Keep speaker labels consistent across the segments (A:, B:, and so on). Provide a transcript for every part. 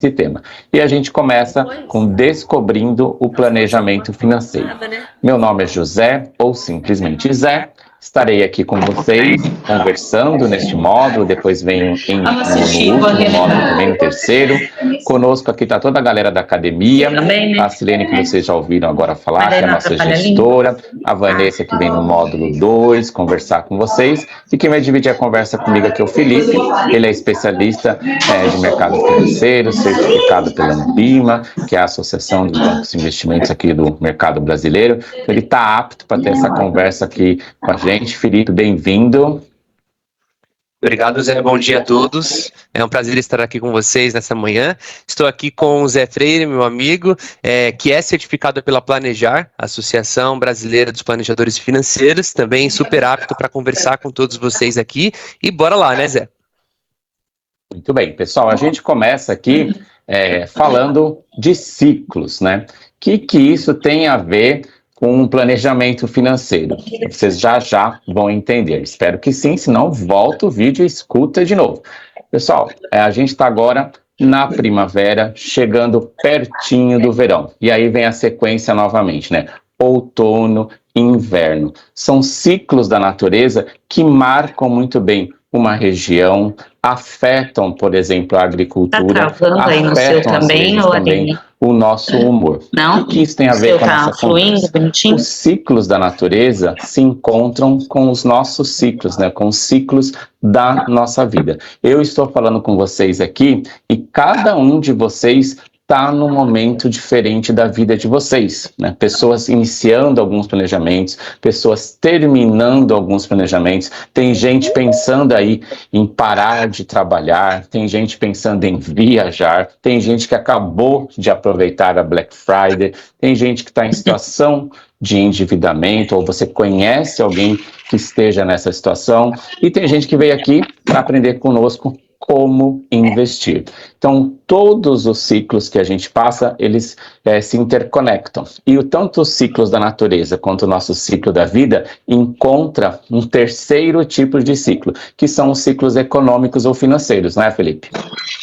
A: esse tema. E a gente começa com Descobrindo o Planejamento Financeiro. Meu nome é José, ou simplesmente Zé. Estarei aqui com vocês, conversando neste módulo, depois venho no último módulo, também no terceiro. Conosco aqui está toda a galera da academia, a Silene, que vocês já ouviram agora falar, que é a nossa gestora, a Vanessa, que vem no módulo 2, conversar com vocês, e quem vai dividir a conversa comigo aqui é o Felipe. Ele é especialista de mercado financeiro, certificado pela Ambima, que é a Associação dos Bancos de Investimentos aqui do mercado brasileiro. Ele está apto para ter essa conversa aqui com a gente. Felipe, bem-vindo.
B: Obrigado, Zé. Bom dia a todos. É um prazer estar aqui com vocês nessa manhã. Estou aqui com o Zé Freire, meu amigo, que é certificado pela Planejar, Associação Brasileira dos Planejadores Financeiros, também super apto para conversar com todos vocês aqui. E bora lá, né, Zé?
A: Muito bem, pessoal. A gente começa aqui falando de ciclos, né? O que isso tem a ver com um planejamento financeiro? Vocês já vão entender. Espero que sim, senão volta o vídeo e escuta de novo. Pessoal, a gente está agora na primavera, chegando pertinho do verão. E aí vem a sequência novamente, né? Outono, inverno. São ciclos da natureza que marcam muito bem uma região, afetam, por exemplo, a agricultura, afetam às vezes também o nosso humor.
C: Não?
A: O que isso tem a ver com a nossa conversa? Os ciclos da natureza se encontram com os nossos ciclos, né? Com os ciclos da nossa vida. Eu estou falando com vocês aqui e cada um de vocês está num momento diferente da vida de vocês, né? Pessoas iniciando alguns planejamentos, pessoas terminando alguns planejamentos, tem gente pensando aí em parar de trabalhar, tem gente pensando em viajar, tem gente que acabou de aproveitar a Black Friday, tem gente que está em situação de endividamento, ou você conhece alguém que esteja nessa situação, e tem gente que veio aqui para aprender conosco como investir. Então, todos os ciclos que a gente passa, eles se interconectam. E tanto os ciclos da natureza quanto o nosso ciclo da vida encontra um terceiro tipo de ciclo, que são os ciclos econômicos ou financeiros, não é, Felipe?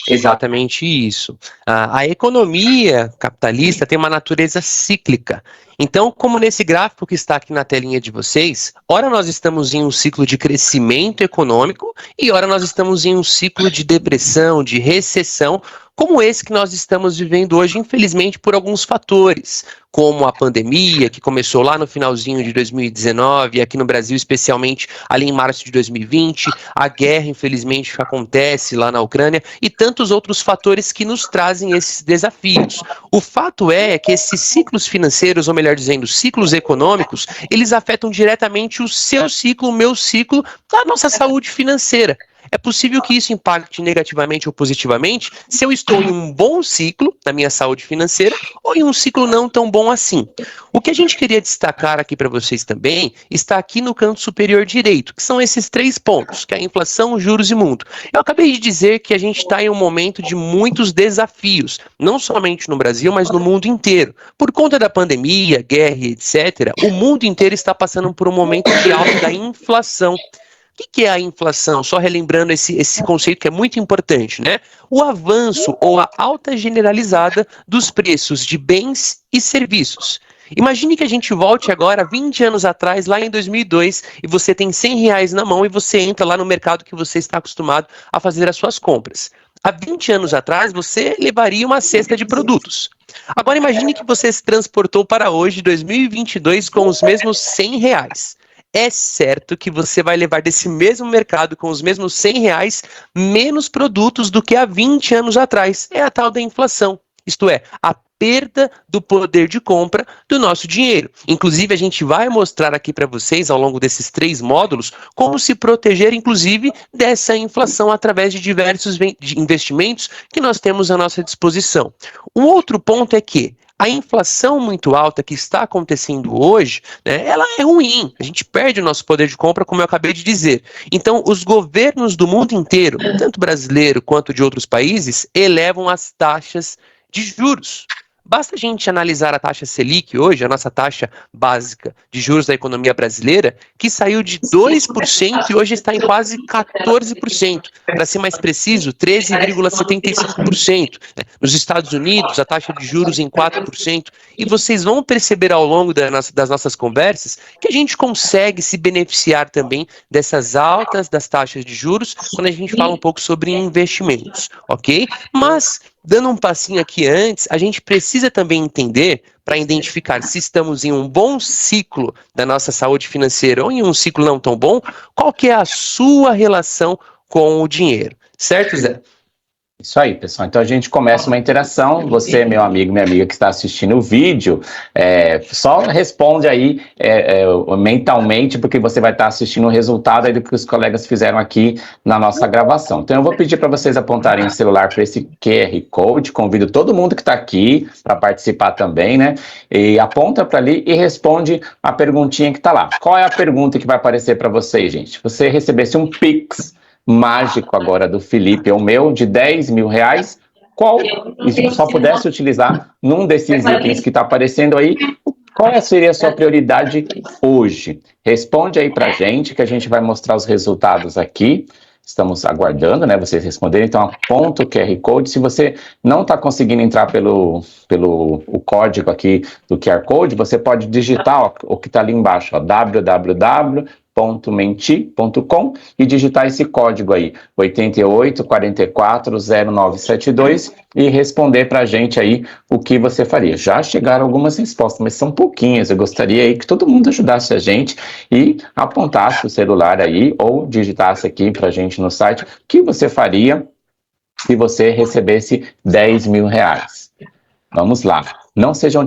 B: Exatamente isso. A economia capitalista tem uma natureza cíclica. Então, como nesse gráfico que está aqui na telinha de vocês, ora nós estamos em um ciclo de crescimento econômico e ora nós estamos em um ciclo de depressão, de recessão, como esse que nós estamos vivendo hoje, infelizmente, por alguns fatores, como a pandemia, que começou lá no finalzinho de 2019, aqui no Brasil, especialmente ali em março de 2020, a guerra, infelizmente, que acontece lá na Ucrânia, e tantos outros fatores que nos trazem esses desafios. O fato é que esses ciclos financeiros, ou melhor dizendo, ciclos econômicos, eles afetam diretamente o seu ciclo, o meu ciclo, a nossa saúde financeira. É possível que isso impacte negativamente ou positivamente se eu estou em um bom ciclo na minha saúde financeira ou em um ciclo não tão bom assim. O que a gente queria destacar aqui para vocês também está aqui no canto superior direito, que são esses 3 pontos, que é a inflação, juros e mundo. Eu acabei de dizer que a gente está em um momento de muitos desafios, não somente no Brasil, mas no mundo inteiro. Por conta da pandemia, guerra e etc., o mundo inteiro está passando por um momento de alta da inflação. O que é a inflação? Só relembrando esse conceito que é muito importante, né? O avanço ou a alta generalizada dos preços de bens e serviços. Imagine que a gente volte agora 20 anos atrás, lá em 2002, e você tem R$100 na mão e você entra lá no mercado que você está acostumado a fazer as suas compras. Há 20 anos atrás, você levaria uma cesta de produtos. Agora imagine que você se transportou para hoje, 2022, com os mesmos R$100. É certo que você vai levar desse mesmo mercado com os mesmos R$100 menos produtos do que há 20 anos atrás. É a tal da inflação, isto é, a perda do poder de compra do nosso dinheiro. Inclusive, a gente vai mostrar aqui para vocês, ao longo desses 3 módulos, como se proteger, inclusive, dessa inflação através de diversos investimentos que nós temos à nossa disposição. Um outro ponto é que a inflação muito alta que está acontecendo hoje, né, ela é ruim. A gente perde o nosso poder de compra, como eu acabei de dizer. Então, os governos do mundo inteiro, tanto brasileiro quanto de outros países, elevam as taxas de juros. Basta a gente analisar a taxa Selic hoje, a nossa taxa básica de juros da economia brasileira, que saiu de 2% e hoje está em quase 14%. Para ser mais preciso, 13,75%. Nos Estados Unidos, a taxa de juros em 4%. E vocês vão perceber ao longo das nossas conversas que a gente consegue se beneficiar também dessas altas das taxas de juros quando a gente fala um pouco sobre investimentos, ok? Mas, dando um passinho aqui antes, a gente precisa também entender, para identificar se estamos em um bom ciclo da nossa saúde financeira ou em um ciclo não tão bom, qual que é a sua relação com o dinheiro, certo, Zé?
A: Isso aí, pessoal. Então a gente começa uma interação. Você, meu amigo, minha amiga que está assistindo o vídeo, só responde aí mentalmente, porque você vai estar assistindo o resultado aí do que os colegas fizeram aqui na nossa gravação. Então eu vou pedir para vocês apontarem o celular para esse QR Code. Convido todo mundo que está aqui para participar também, né? E aponta para ali e responde a perguntinha que está lá. Qual é a pergunta que vai aparecer para vocês, gente? Você recebesse um Pix mágico agora do Felipe, ou meu, de R$10.000, qual, e se só pudesse utilizar num desses itens que está aparecendo aí, qual seria a sua prioridade hoje? Responde aí pra gente, que a gente vai mostrar os resultados aqui. Estamos aguardando, né, vocês responderem, então aponta o QR Code. Se você não está conseguindo entrar pelo o código aqui do QR Code, você pode digitar o que está ali embaixo, ó, www.menti.com e digitar esse código aí, 88440972 e responder para a gente aí o que você faria. Já chegaram algumas respostas, mas são pouquinhas. Eu gostaria aí que todo mundo ajudasse a gente e apontasse o celular aí ou digitasse aqui para a gente no site o que você faria se você recebesse R$10.000. Vamos lá. Não sejam...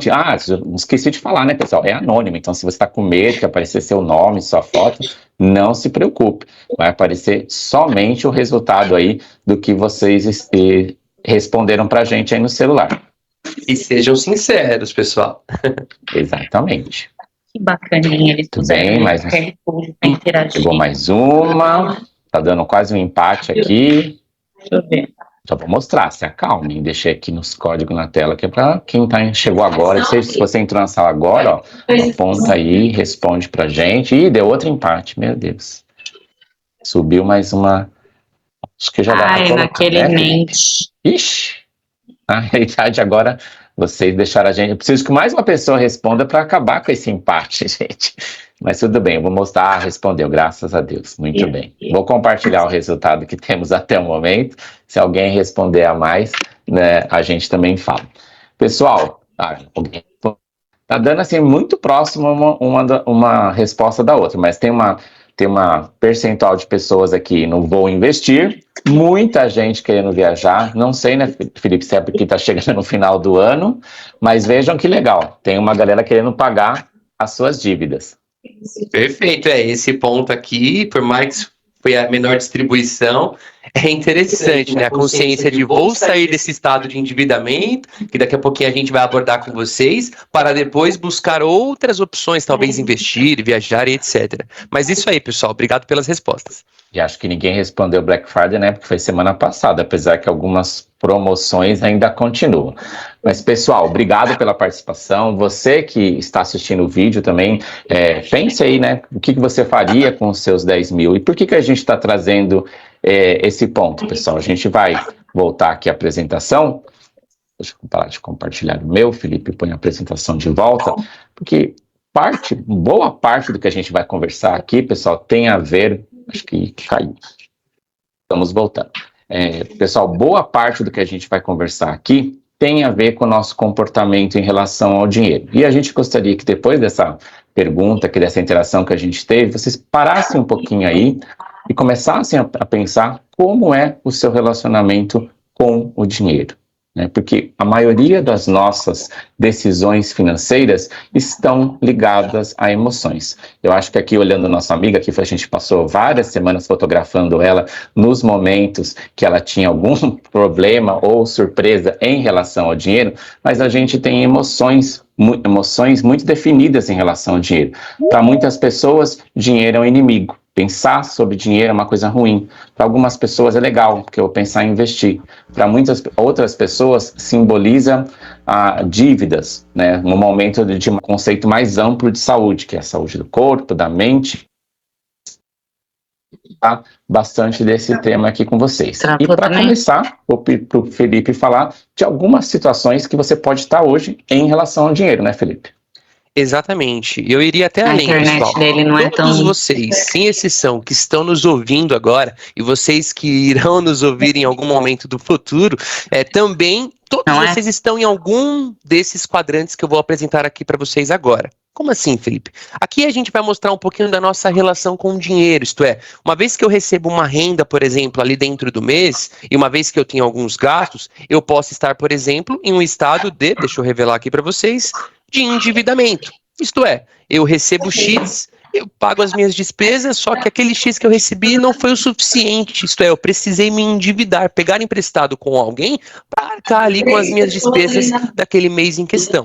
A: esqueci de falar, né, pessoal? É anônimo, então se você está com medo que aparecer seu nome, sua foto, não se preocupe. Vai aparecer somente o resultado aí do que vocês responderam para a gente aí no celular.
B: E sejam sinceros, pessoal.
A: Exatamente.
C: Que bacaninha, eles
A: bem, mas chegou mais uma. Tá dando quase um empate aqui.
C: Deixa eu ver.
A: Só vou mostrar, se acalmem. Deixei aqui nos códigos na tela, que é para quem chegou agora. Se você entrou na sala agora, ó, aponta aí, responde pra gente. Ih, deu outro empate, meu Deus. Subiu mais uma. Acho que já dá pra colocar,
C: naquele mente.
A: Ixi, na realidade agora vocês deixaram a gente... Eu preciso que mais uma pessoa responda para acabar com esse empate, gente. Mas tudo bem, eu vou mostrar. Respondeu, graças a Deus. Muito bem. Vou compartilhar o resultado que temos até o momento. Se alguém responder a mais, né, a gente também fala. Pessoal, tá dando assim muito próximo uma resposta da outra, mas tem uma percentual de pessoas aqui no Vou Investir, muita gente querendo viajar, não sei, né, Felipe, se é porque está chegando no final do ano, mas vejam que legal, tem uma galera querendo pagar as suas dívidas.
B: Perfeito, esse ponto aqui, por mais que foi a menor distribuição, é interessante, né? A consciência de vou sair desse estado de endividamento, que daqui a pouquinho a gente vai abordar com vocês, para depois buscar outras opções, talvez investir, viajar e etc. Mas isso aí, pessoal, obrigado pelas respostas.
A: E acho que ninguém respondeu Black Friday, né? Porque foi semana passada, apesar que algumas promoções ainda continuam. Mas, pessoal, obrigado pela participação. Você que está assistindo o vídeo também, pense aí, né? O que você faria com os seus 10 mil? E por que a gente está trazendo esse ponto, pessoal? A gente vai voltar aqui à apresentação. Deixa eu parar de compartilhar o meu. Felipe põe a apresentação de volta, porque boa parte do que a gente vai conversar aqui, pessoal, tem a ver... Acho que caiu. Estamos voltando. Pessoal, boa parte do que a gente vai conversar aqui tem a ver com o nosso comportamento em relação ao dinheiro. E a gente gostaria que depois dessa pergunta, dessa interação que a gente teve, vocês parassem um pouquinho aí e começassem a pensar como é o seu relacionamento com o dinheiro. Porque a maioria das nossas decisões financeiras estão ligadas a emoções. Eu acho que aqui, olhando a nossa amiga, aqui a gente passou várias semanas fotografando ela nos momentos que ela tinha algum problema ou surpresa em relação ao dinheiro, mas a gente tem emoções muito definidas em relação ao dinheiro. Para muitas pessoas, dinheiro é um inimigo. Pensar sobre dinheiro é uma coisa ruim. Para algumas pessoas é legal, porque eu vou pensar em investir. Para muitas outras pessoas, simboliza dívidas, né? No momento de um conceito mais amplo de saúde, que é a saúde do corpo, da mente. Bastante desse tema aqui com vocês. E para começar, vou pedir para o Felipe falar de algumas situações que você pode estar hoje em relação ao dinheiro, né, Felipe?
B: Exatamente. Eu iria até além, pessoal.
C: Dele não é
B: Todos
C: tão...
B: vocês, sem exceção, que estão nos ouvindo agora, e vocês que irão nos ouvir em algum momento do futuro, também, todos vocês estão em algum desses quadrantes que eu vou apresentar aqui para vocês agora. Como assim, Felipe? Aqui a gente vai mostrar um pouquinho da nossa relação com o dinheiro, isto é, uma vez que eu recebo uma renda, por exemplo, ali dentro do mês, e uma vez que eu tenho alguns gastos, eu posso estar, por exemplo, em um estado de, deixa eu revelar aqui para vocês, de endividamento. Isto é, eu recebo X, eu pago as minhas despesas, só que aquele X que eu recebi não foi o suficiente. Isto é, eu precisei me endividar, pegar emprestado com alguém para arcar ali com as minhas despesas daquele mês em questão.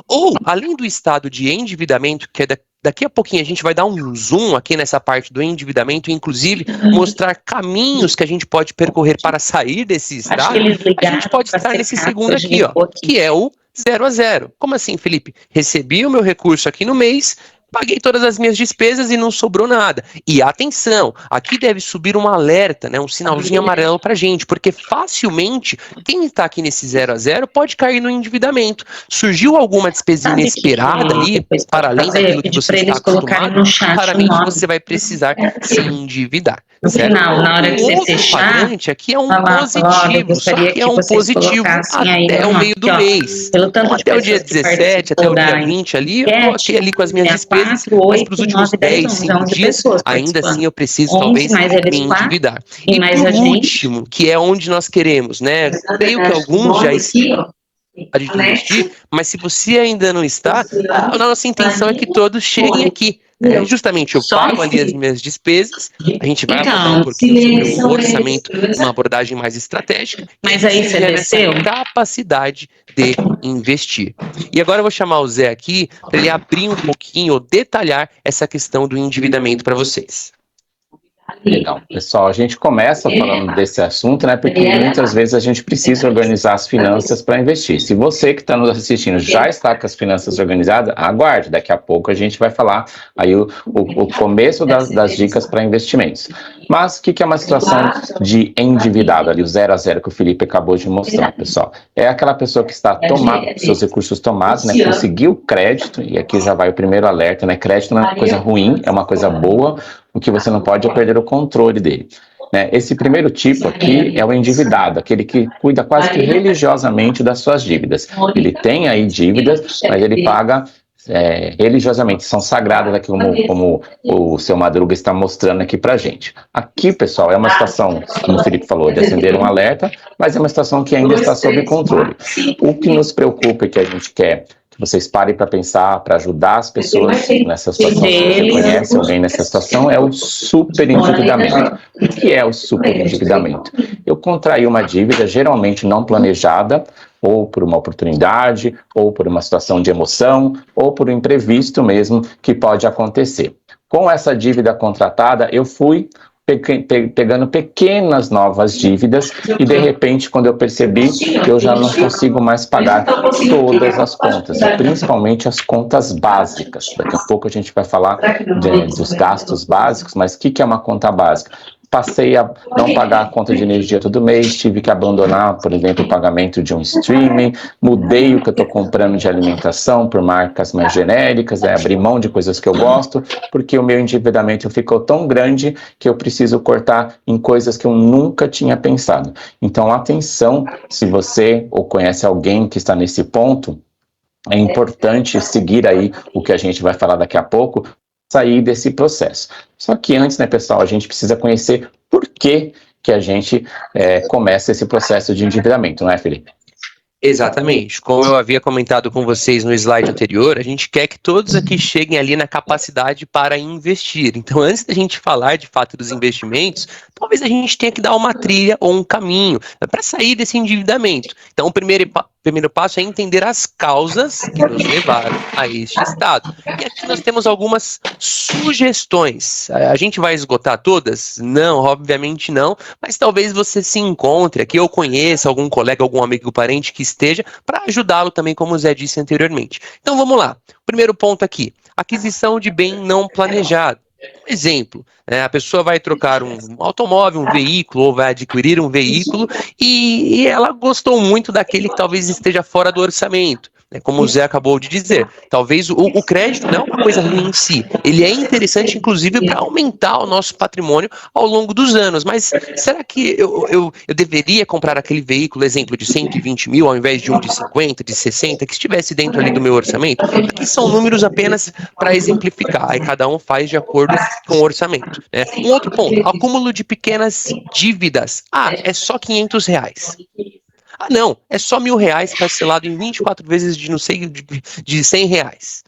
B: Ou, além do estado de endividamento, que é daqui a pouquinho a gente vai dar um zoom aqui nessa parte do endividamento, inclusive mostrar caminhos que a gente pode percorrer para sair desse estado, a gente pode estar nesse segundo aqui, ó, que é o 0 a 0. Como assim, Felipe? Recebi o meu recurso aqui no mês, paguei todas as minhas despesas e não sobrou nada. E atenção, aqui deve subir um alerta, né, um sinalzinho amarelo pra gente, porque facilmente quem está aqui nesse 0 a 0 pode cair no endividamento. Surgiu alguma despesa inesperada ali, para além daquilo que você está acostumado, claramente você vai precisar se endividar.
C: No final, na hora que você fechar,
B: quadrante aqui é um positivo, só que é um positivo até o meio do mês. Então, até o dia 17, até o dia 20 ali, eu coloquei ali com as minhas despesas, mas para os últimos 10, 5 dias, ainda assim eu preciso talvez me endividar. E por último, que é onde nós queremos, né? Creio que alguns já estão de investir, mas se você ainda não está, a nossa intenção é que todos cheguem aqui. Justamente eu pago ali as minhas despesas, a gente vai abordar um pouquinho sobre um orçamento, uma abordagem mais estratégica,
C: mas aí você desceu?
B: Capacidade de investir. E agora eu vou chamar o Zé aqui para ele abrir um pouquinho ou detalhar essa questão do endividamento para vocês.
A: Legal. Pessoal, a gente começa falando desse assunto, né? Porque muitas vezes a gente precisa organizar as finanças para investir. Se você que está nos assistindo já está com as finanças organizadas, aguarde. Daqui a pouco a gente vai falar aí o começo das dicas para investimentos. Mas o que é uma situação de endividado ali, o 0 a 0 que o Felipe acabou de mostrar, pessoal? É aquela pessoa que está tomando seus recursos tomados, né? Conseguiu crédito, e aqui já vai o primeiro alerta, né? Crédito não é uma coisa ruim, é uma coisa boa. O que você não pode é perder o controle dele. Né? Esse primeiro tipo aqui é o endividado, aquele que cuida quase que religiosamente das suas dívidas. Ele tem aí dívidas, mas ele paga religiosamente, são sagradas, aqui como o seu Madruga está mostrando aqui pra gente. Aqui, pessoal, é uma situação, como o Felipe falou, de acender um alerta, mas é uma situação que ainda está sob controle. O que nos preocupa e que a gente quer que vocês parem para pensar, para ajudar as pessoas nessa situação, se você conhece alguém nessa situação, é o superendividamento. O que é o superendividamento? Eu contraí uma dívida geralmente não planejada, ou por uma oportunidade, ou por uma situação de emoção, ou por um imprevisto mesmo que pode acontecer. Com essa dívida contratada, eu fui pegando pequenas novas dívidas e de repente quando eu percebi que eu já não consigo mais pagar todas as contas, e principalmente as contas básicas. Daqui a pouco a gente vai falar dos gastos básicos, mas o que é uma conta básica? Passei a não pagar a conta de energia todo mês, tive que abandonar, por exemplo, o pagamento de um streaming, mudei o que eu estou comprando de alimentação por marcas mais genéricas, abri mão de coisas que eu gosto, porque o meu endividamento ficou tão grande que eu preciso cortar em coisas que eu nunca tinha pensado. Então, atenção, se você ou conhece alguém que está nesse ponto, é importante seguir aí o que a gente vai falar daqui a pouco, sair desse processo. Só que antes, né, pessoal, a gente precisa conhecer por que a gente começa esse processo de endividamento, não é, Felipe?
B: Exatamente. Como eu havia comentado com vocês no slide anterior, a gente quer que todos aqui cheguem ali na capacidade para investir. Então, antes da gente falar de fato dos investimentos, talvez a gente tenha que dar uma trilha ou um caminho para sair desse endividamento. Então, o primeiro primeiro passo é entender as causas que nos levaram a este estado. E aqui nós temos algumas sugestões. A gente vai esgotar todas? Não, obviamente não, mas talvez você se encontre aqui, ou conheça algum colega, algum amigo, parente que esteja, para ajudá-lo também, como o Zé disse anteriormente. Então vamos lá. Primeiro ponto aqui, aquisição de bem não planejado. Exemplo, a pessoa vai trocar um automóvel, um veículo, ou vai adquirir um veículo e ela gostou muito daquele que talvez esteja fora do orçamento. Como o Zé acabou de dizer, talvez o crédito não é uma coisa ruim em si, ele é interessante inclusive para aumentar o nosso patrimônio ao longo dos anos, mas será que eu deveria comprar aquele veículo, exemplo, de 120 mil ao invés de um de 50, de 60, que estivesse dentro ali do meu orçamento? Aqui são números apenas para exemplificar, aí cada um faz de acordo com o orçamento. Um outro ponto, acúmulo de pequenas dívidas. É só R$500. Não, é só R$1.000 parcelado em 24 vezes de, não sei, de R$100.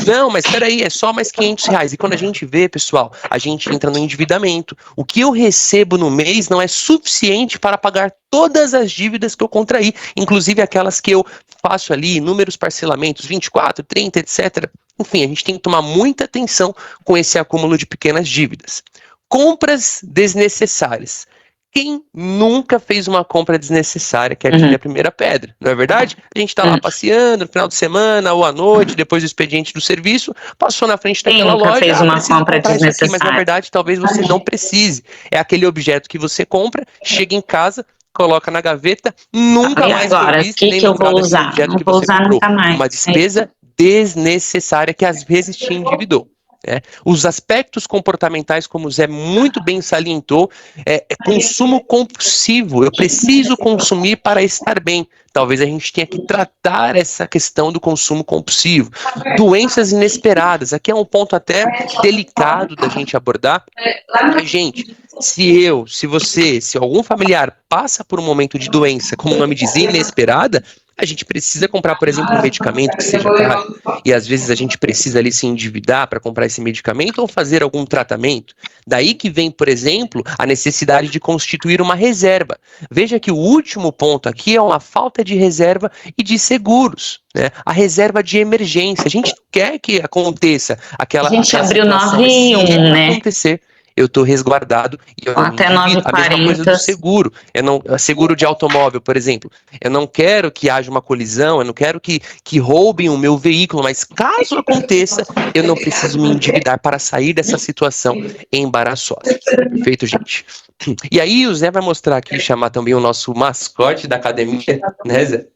B: Não, mas peraí, é só mais R$500. E quando a gente vê, pessoal, a gente entra no endividamento. O que eu recebo no mês não é suficiente para pagar todas as dívidas que eu contraí, inclusive aquelas que eu faço ali, inúmeros parcelamentos, 24, 30, etc. Enfim, a gente tem que tomar muita atenção com esse acúmulo de pequenas dívidas. Compras desnecessárias. Quem nunca fez uma compra desnecessária que atire a primeira pedra, não é verdade? A gente está lá passeando no final de semana ou à noite, depois do expediente do serviço, passou na frente daquela loja,
C: fez uma compra desnecessária.
B: Mas na verdade talvez você não precise. É aquele objeto que você compra, chega em casa, coloca na gaveta, nunca mais
C: agora,
B: visto, nem
C: que eu vou usar?
B: Objeto
C: Não vou usar nunca mais.
B: Uma despesa desnecessária que às vezes te endividou. Os aspectos comportamentais, como o Zé muito bem salientou, consumo compulsivo. Eu preciso consumir para estar bem. Talvez a gente tenha que tratar essa questão do consumo compulsivo. Doenças inesperadas. Aqui é um ponto até delicado da gente abordar. Gente, se você, se algum familiar passa por um momento de doença, como o nome diz, inesperada, a gente precisa comprar, por exemplo, um medicamento que seja caro, e às vezes a gente precisa ali se endividar para comprar esse medicamento ou fazer algum tratamento. Daí que vem, por exemplo, a necessidade de constituir uma reserva. Veja que o último ponto aqui é uma falta de reserva e de seguros. A reserva de emergência. A gente quer que aconteça aquela.
C: A gente abriu 9-1, né?
B: Acontecer. Eu estou resguardado e eu
C: até 9h40.
B: A mesma coisa do seguro. Seguro de automóvel, por exemplo. Eu não quero que haja uma colisão, eu não quero que roubem o meu veículo, mas caso aconteça, eu não preciso me endividar para sair dessa situação embaraçosa. Perfeito, gente? E aí o Zé vai mostrar aqui, chamar também o nosso mascote da academia, né, Zé?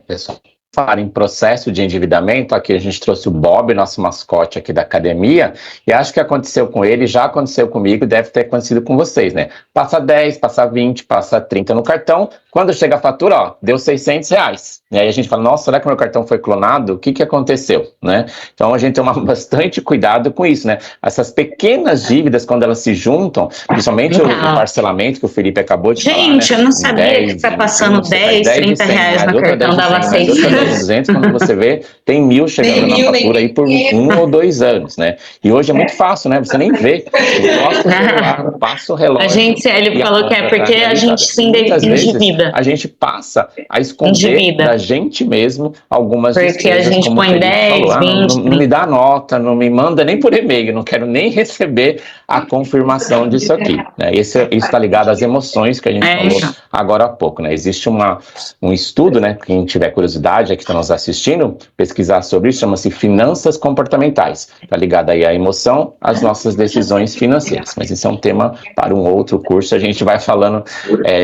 A: Pessoal. Falar em processo de endividamento, aqui a gente trouxe o Bob, nosso mascote aqui da academia, e acho que aconteceu com ele, já aconteceu comigo, deve ter acontecido com vocês, né? Passa 10, passa 20, passa 30 no cartão, quando chega a fatura, deu R$600. E aí a gente fala, nossa, será que meu cartão foi clonado? O que aconteceu, né? Então a gente toma bastante cuidado com isso, né? Essas pequenas dívidas, quando elas se juntam, principalmente o parcelamento que o Felipe acabou de falar,
C: gente, eu não sabia que tá passando 10, 30 reais no cartão, dava 600.
A: 200, quando você vê, tem 1.000 chegando na fatura aí por 1 ou 2 anos, né? E hoje é muito fácil, né? Você nem vê. Eu posto o celular, passo o relógio.
C: Ele falou que é porque a gente se endivida.
A: A gente passa a esconder da gente mesmo algumas
C: porque
A: despesas.
C: Porque a gente põe 10, falou, 20...
A: não me dá nota, não me manda nem por e-mail, não quero nem receber a confirmação disso aqui, né? Isso está ligado às emoções que a gente falou agora há pouco, né? Existe um estudo, né? Quem tiver curiosidade, que está nos assistindo, pesquisar sobre isso, chama-se finanças comportamentais. Está ligado aí à emoção, às nossas decisões financeiras. Mas isso é um tema para um outro curso, a gente vai falando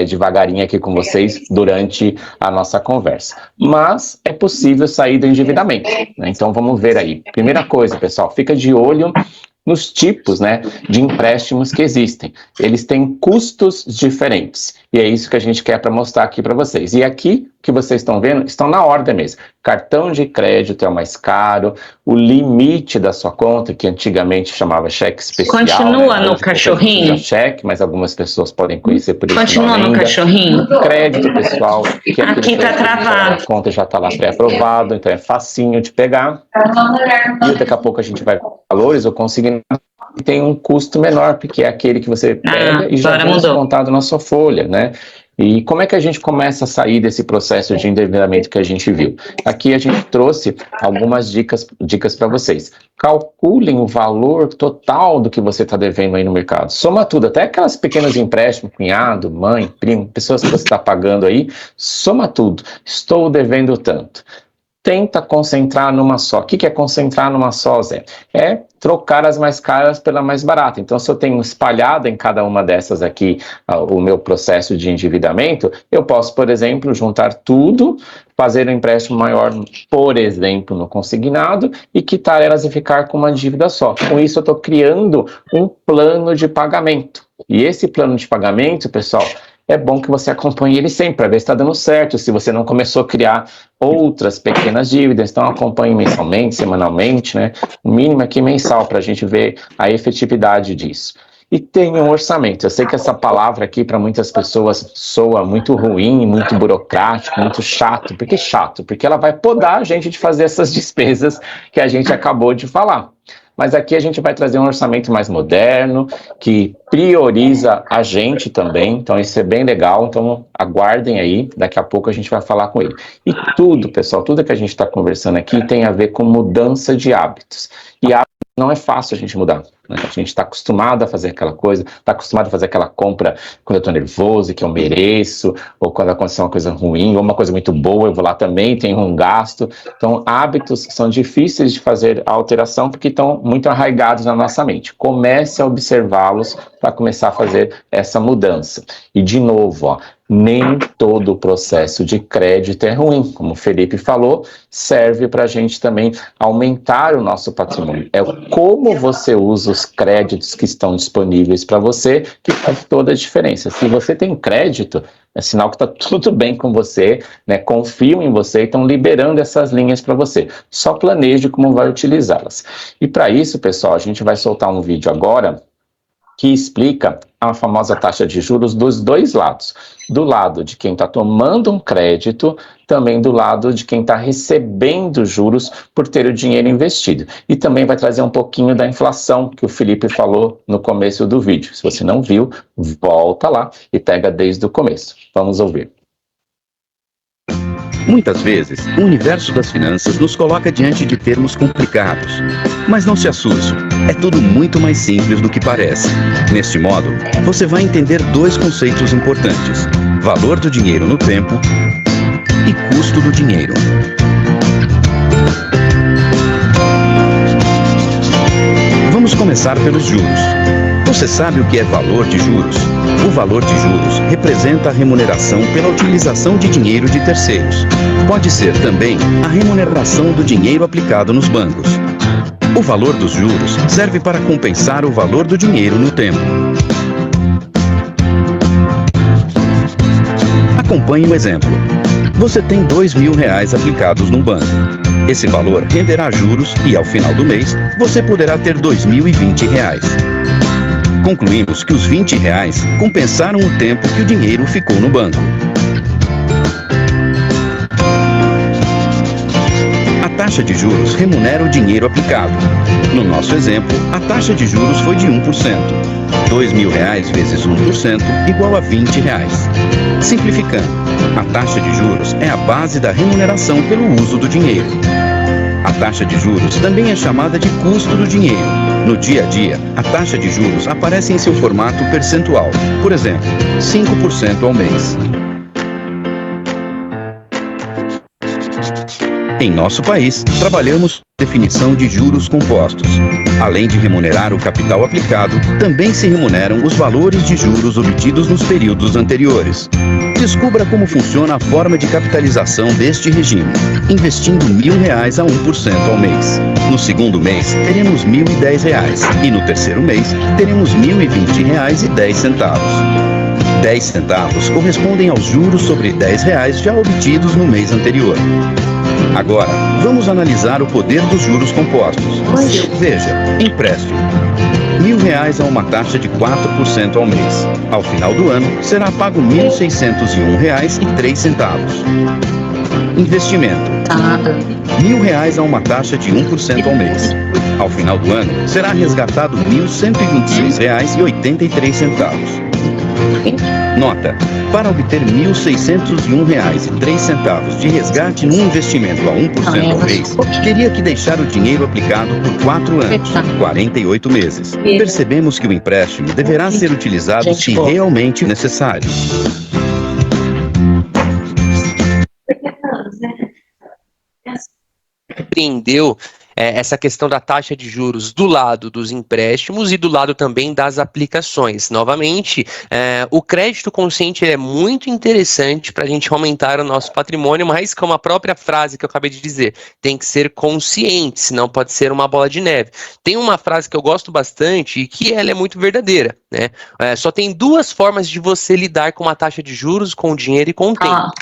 A: devagarinho aqui com vocês durante a nossa conversa. Mas é possível sair do endividamento, né? Então vamos ver aí. Primeira coisa, pessoal, fica de olho nos tipos, né, de empréstimos que existem. Eles têm custos diferentes. E é isso que a gente quer para mostrar aqui para vocês. E aqui, que vocês estão vendo, estão na ordem mesmo. Cartão de crédito é o mais caro, o limite da sua conta, que antigamente chamava cheque especial.
C: Continua no cachorrinho?
A: Cheque, mas algumas pessoas podem conhecer por isso.
C: Continua no cachorrinho?
A: Crédito, pessoal. Que
C: aqui está travado.
A: A conta já está lá pré-aprovado, então é facinho de pegar. E daqui a pouco a gente vai para valores ou conseguir. Tem um custo menor, porque é aquele que você pega e já é descontado na sua folha, né? E como é que a gente começa a sair desse processo de endividamento que a gente viu? Aqui a gente trouxe algumas dicas para vocês. Calculem o valor total do que você está devendo aí no mercado. Soma tudo, até aquelas pequenas empréstimos, cunhado, mãe, primo, pessoas que você está pagando aí, soma tudo. Estou devendo tanto. Tenta concentrar numa só. O que é concentrar numa só, Zé? É trocar as mais caras pela mais barata. Então, se eu tenho espalhado em cada uma dessas aqui o meu processo de endividamento, eu posso, por exemplo, juntar tudo, fazer um empréstimo maior, por exemplo, no consignado, e quitar elas e ficar com uma dívida só. Com isso, eu estou criando um plano de pagamento. E esse plano de pagamento, pessoal, é bom que você acompanhe ele sempre, para ver se está dando certo, se você não começou a criar outras pequenas dívidas. Então acompanhe mensalmente, semanalmente, né? O mínimo aqui mensal, para a gente ver a efetividade disso. E tenha um orçamento. Eu sei que essa palavra aqui para muitas pessoas soa muito ruim, muito burocrático, muito chato. Por que chato? Porque ela vai podar a gente de fazer essas despesas que a gente acabou de falar. Mas aqui a gente vai trazer um orçamento mais moderno, que prioriza a gente também, então isso é bem legal, então aguardem aí, daqui a pouco a gente vai falar com ele. E tudo, pessoal, tudo que a gente está conversando aqui tem a ver com mudança de hábitos. E hábitos não é fácil a gente mudar, né? A gente está acostumado a fazer aquela coisa, está acostumado a fazer aquela compra quando eu estou nervoso, que eu mereço, ou quando aconteceu uma coisa ruim, ou uma coisa muito boa, eu vou lá também, tenho um gasto. Então, hábitos são difíceis de fazer a alteração porque estão muito arraigados na nossa mente. Comece a observá-los para começar a fazer essa mudança. E, de novo, ó, nem todo o processo de crédito é ruim. Como o Felipe falou, serve para a gente também aumentar o nosso patrimônio. É como você usa os créditos que estão disponíveis para você que faz toda a diferença. Se você tem crédito, é sinal que está tudo bem com você, né? Confiam em você e estão liberando essas linhas para você. Só planeje como vai utilizá-las. E para isso, pessoal, a gente vai soltar um vídeo agora que explica a famosa taxa de juros dos dois lados. Do lado de quem está tomando um crédito, também do lado de quem está recebendo juros por ter o dinheiro investido. E também vai trazer um pouquinho da inflação que o Felipe falou no começo do vídeo. Se você não viu, volta lá e pega desde o começo. Vamos ouvir.
D: Muitas vezes, o universo das finanças nos coloca diante de termos complicados. Mas não se assuste, é tudo muito mais simples do que parece. Neste modo, você vai entender dois conceitos importantes: valor do dinheiro no tempo e custo do dinheiro. Vamos começar pelos juros. Você sabe o que é valor de juros? O valor de juros representa a remuneração pela utilização de dinheiro de terceiros. Pode ser também a remuneração do dinheiro aplicado nos bancos. O valor dos juros serve para compensar o valor do dinheiro no tempo. Acompanhe o exemplo. Você tem R$2.000 aplicados no banco. Esse valor renderá juros e, ao final do mês, você poderá ter R$2.020. Concluímos que os R$20 compensaram o tempo que o dinheiro ficou no banco. A taxa de juros remunera o dinheiro aplicado. No nosso exemplo, a taxa de juros foi de 1%. R$2.000 vezes 1% igual a R$20. Simplificando, a taxa de juros é a base da remuneração pelo uso do dinheiro. A taxa de juros também é chamada de custo do dinheiro. No dia a dia, a taxa de juros aparece em seu formato percentual. Por exemplo, 5% ao mês. Em nosso país, trabalhamos definição de juros compostos. Além de remunerar o capital aplicado, também se remuneram os valores de juros obtidos nos períodos anteriores. Descubra como funciona a forma de capitalização deste regime, investindo R$1.000 a 1% ao mês. No segundo mês, teremos R$1.010 e no terceiro mês, teremos R$1.020,10. 10 centavos correspondem aos juros sobre R$10 já obtidos no mês anterior. Agora, vamos analisar o poder dos juros compostos. Veja, empréstimo. R$1.000 a uma taxa de 4% ao mês. Ao final do ano, será pago R$1.601,03. Investimento. R$1.000 a uma taxa de 1% ao mês. Ao final do ano, será resgatado R$1.126,83. Nota: para obter R$ 1.601,03 de resgate num investimento a 1% ao mês, teria que deixar o dinheiro aplicado por 4 anos, 48 meses. Percebemos que o empréstimo deverá ser utilizado se realmente necessário.
B: Compreendeu essa questão da taxa de juros do lado dos empréstimos e do lado também das aplicações. Novamente, o crédito consciente é muito interessante para a gente aumentar o nosso patrimônio, mas como a própria frase que eu acabei de dizer, tem que ser consciente, senão pode ser uma bola de neve. Tem uma frase que eu gosto bastante e que ela é muito verdadeira, né? Só tem duas formas de você lidar com a taxa de juros, com o dinheiro e com o tempo.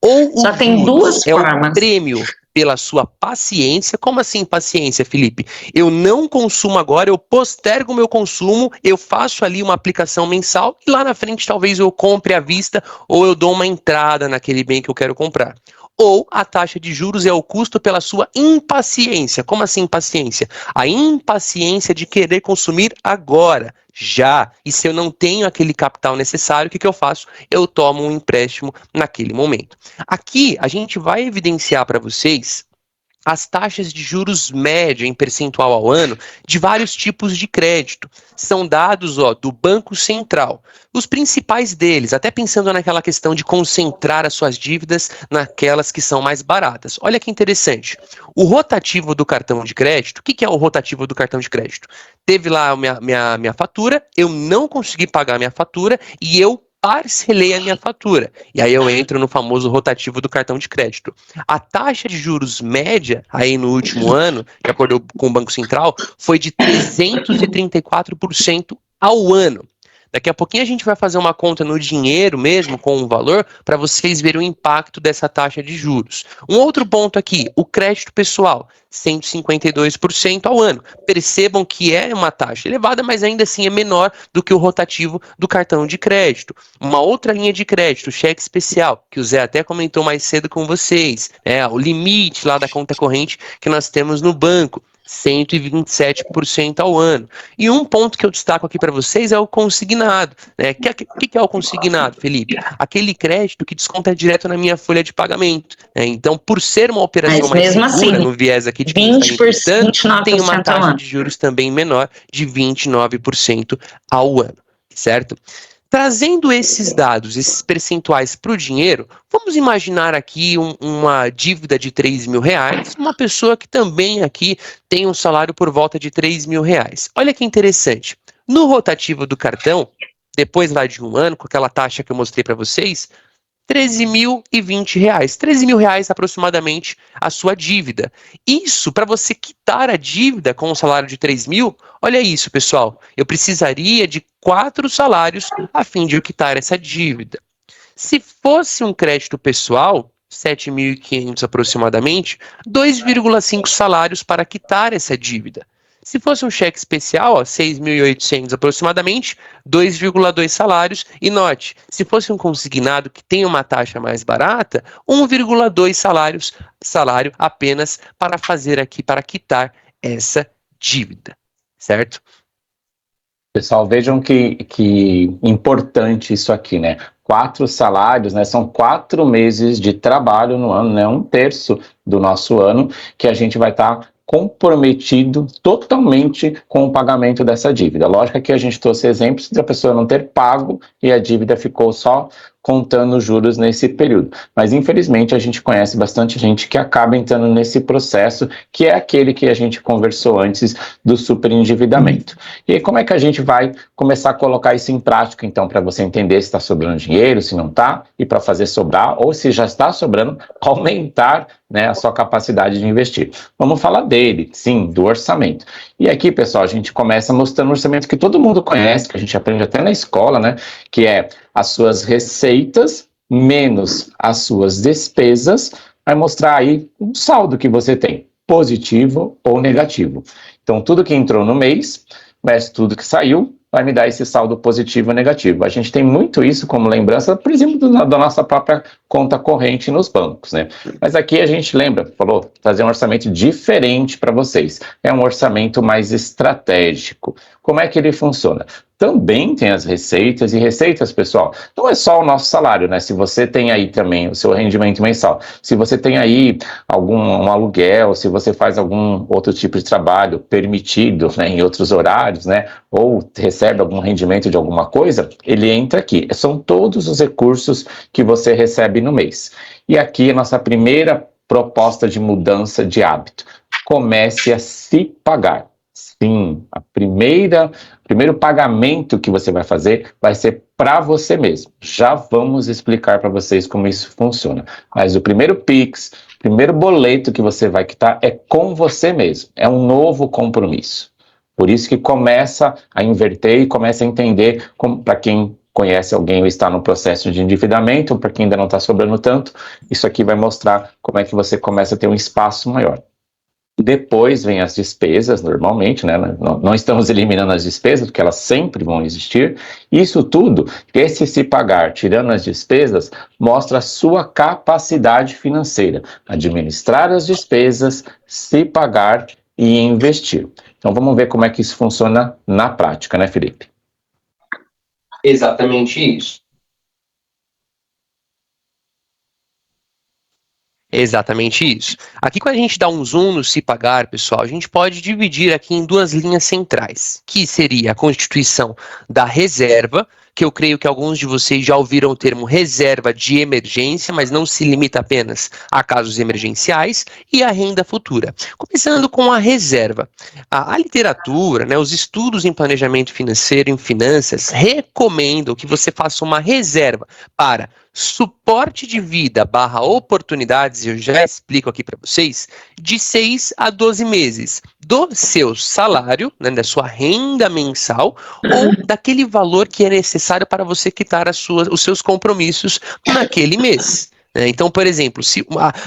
B: Ou
C: só tem duas formas.
B: O prêmio pela sua paciência. Como assim paciência, Felipe? Eu não consumo agora, eu postergo o meu consumo, eu faço ali uma aplicação mensal e lá na frente talvez eu compre à vista ou eu dou uma entrada naquele bem que eu quero comprar. Ou a taxa de juros é o custo pela sua impaciência. Como assim impaciência? A impaciência de querer consumir agora, já. E se eu não tenho aquele capital necessário, o que eu faço? Eu tomo um empréstimo naquele momento. Aqui a gente vai evidenciar para vocês as taxas de juros média em percentual ao ano de vários tipos de crédito. São dados do Banco Central. Os principais deles, até pensando naquela questão de concentrar as suas dívidas naquelas que são mais baratas. Olha que interessante. O rotativo do cartão de crédito, o que é o rotativo do cartão de crédito? Teve lá minha fatura, eu não consegui pagar minha fatura e eu parcelei a minha fatura. E aí eu entro no famoso rotativo do cartão de crédito. A taxa de juros média, aí no último ano, de acordo com o Banco Central, foi de 334% ao ano. Daqui a pouquinho a gente vai fazer uma conta no dinheiro mesmo, com o valor, para vocês verem o impacto dessa taxa de juros. Um outro ponto aqui, o crédito pessoal, 152% ao ano. Percebam que é uma taxa elevada, mas ainda assim é menor do que o rotativo do cartão de crédito. Uma outra linha de crédito, cheque especial, que o Zé até comentou mais cedo com vocês, o limite lá da conta corrente que nós temos no banco. 127% ao ano. E um ponto que eu destaco aqui para vocês é o consignado. O que é o consignado, Felipe? Aquele crédito que desconta direto na minha folha de pagamento. Então, por ser uma operação mais segura, assim, no viés aqui de 20%, tem uma taxa de juros também menor de 29% ao ano, certo? Trazendo esses dados, esses percentuais para o dinheiro, vamos imaginar aqui uma dívida de R$3.000, uma pessoa que também aqui tem um salário por volta de R$3.000. Olha que interessante, no rotativo do cartão, depois lá de um ano, com aquela taxa que eu mostrei para vocês, R$13.020, R$13.000 aproximadamente a sua dívida. Isso, para você quitar a dívida com um salário de 3.000, olha isso, pessoal, eu precisaria de 4 salários a fim de eu quitar essa dívida. Se fosse um crédito pessoal, 7.500 aproximadamente, 2,5 salários para quitar essa dívida. Se fosse um cheque especial, 6.800 aproximadamente, 2,2 salários. E note, se fosse um consignado que tem uma taxa mais barata, 1,2 salário apenas para fazer aqui, para quitar essa dívida, certo?
A: Pessoal, vejam que importante isso aqui, né? 4 salários, né? São 4 meses de trabalho no ano, né? 1/3 do nosso ano que a gente vai estar comprometido totalmente com o pagamento dessa dívida. Lógico que a gente trouxe exemplos de a pessoa não ter pago e a dívida ficou só contando juros nesse período. Mas, infelizmente, a gente conhece bastante gente que acaba entrando nesse processo, que é aquele que a gente conversou antes do superendividamento. E aí, como é que a gente vai começar a colocar isso em prática, então, para você entender se está sobrando dinheiro, se não está, e para fazer sobrar, ou se já está sobrando, aumentar, né, a sua capacidade de investir. Vamos falar dele, sim, do orçamento. E aqui, pessoal, a gente começa mostrando um orçamento que todo mundo conhece, que a gente aprende até na escola, né, que é as suas receitas menos as suas despesas, vai mostrar aí um saldo que você tem, positivo ou negativo. Então, tudo que entrou no mês, versus tudo que saiu, vai me dar esse saldo positivo ou negativo. A gente tem muito isso como lembrança, por exemplo, da nossa própria conta corrente nos bancos, né? Mas aqui a gente lembra, falou, fazer um orçamento diferente para vocês. É um orçamento mais estratégico. Como é que ele funciona? também tem as receitas, e receitas, pessoal, não é só o nosso salário, né? Se você tem aí também o seu rendimento mensal, se você tem aí um aluguel, se você faz algum outro tipo de trabalho permitido, né, em outros horários, né, ou recebe algum rendimento de alguma coisa, ele entra aqui. São todos os recursos que você recebe no mês. E aqui a nossa primeira proposta de mudança de hábito. Comece a se pagar. Sim, o primeiro pagamento que você vai fazer vai ser para você mesmo. Já vamos explicar para vocês como isso funciona. Mas o primeiro Pix, o primeiro boleto que você vai quitar é com você mesmo. É um novo compromisso. Por isso que começa a inverter e começa a entender, para quem conhece alguém ou está no processo de endividamento, para quem ainda não está sobrando tanto, isso aqui vai mostrar como é que você começa a ter um espaço maior. Depois vem as despesas, normalmente, né? Não estamos eliminando as despesas, porque elas sempre vão existir. Isso tudo, esse se pagar, tirando as despesas, mostra a sua capacidade financeira. Administrar as despesas, se pagar e investir. Então vamos ver como é que isso funciona na prática, né, Felipe?
B: Exatamente isso. Exatamente isso. Aqui, quando a gente dá um zoom no se pagar, pessoal, a gente pode dividir aqui em duas linhas centrais, que seria a constituição da reserva, que eu creio que alguns de vocês já ouviram o termo reserva de emergência, mas não se limita apenas a casos emergenciais, e a renda futura. Começando com a reserva. A literatura, né, os estudos em planejamento financeiro e em finanças recomendam que você faça uma reserva para suporte de vida / oportunidades, eu já explico aqui para vocês, de 6 a 12 meses do seu salário, né, da sua renda mensal, ou daquele valor que é necessário para você quitar os seus compromissos naquele mês. Então, por exemplo,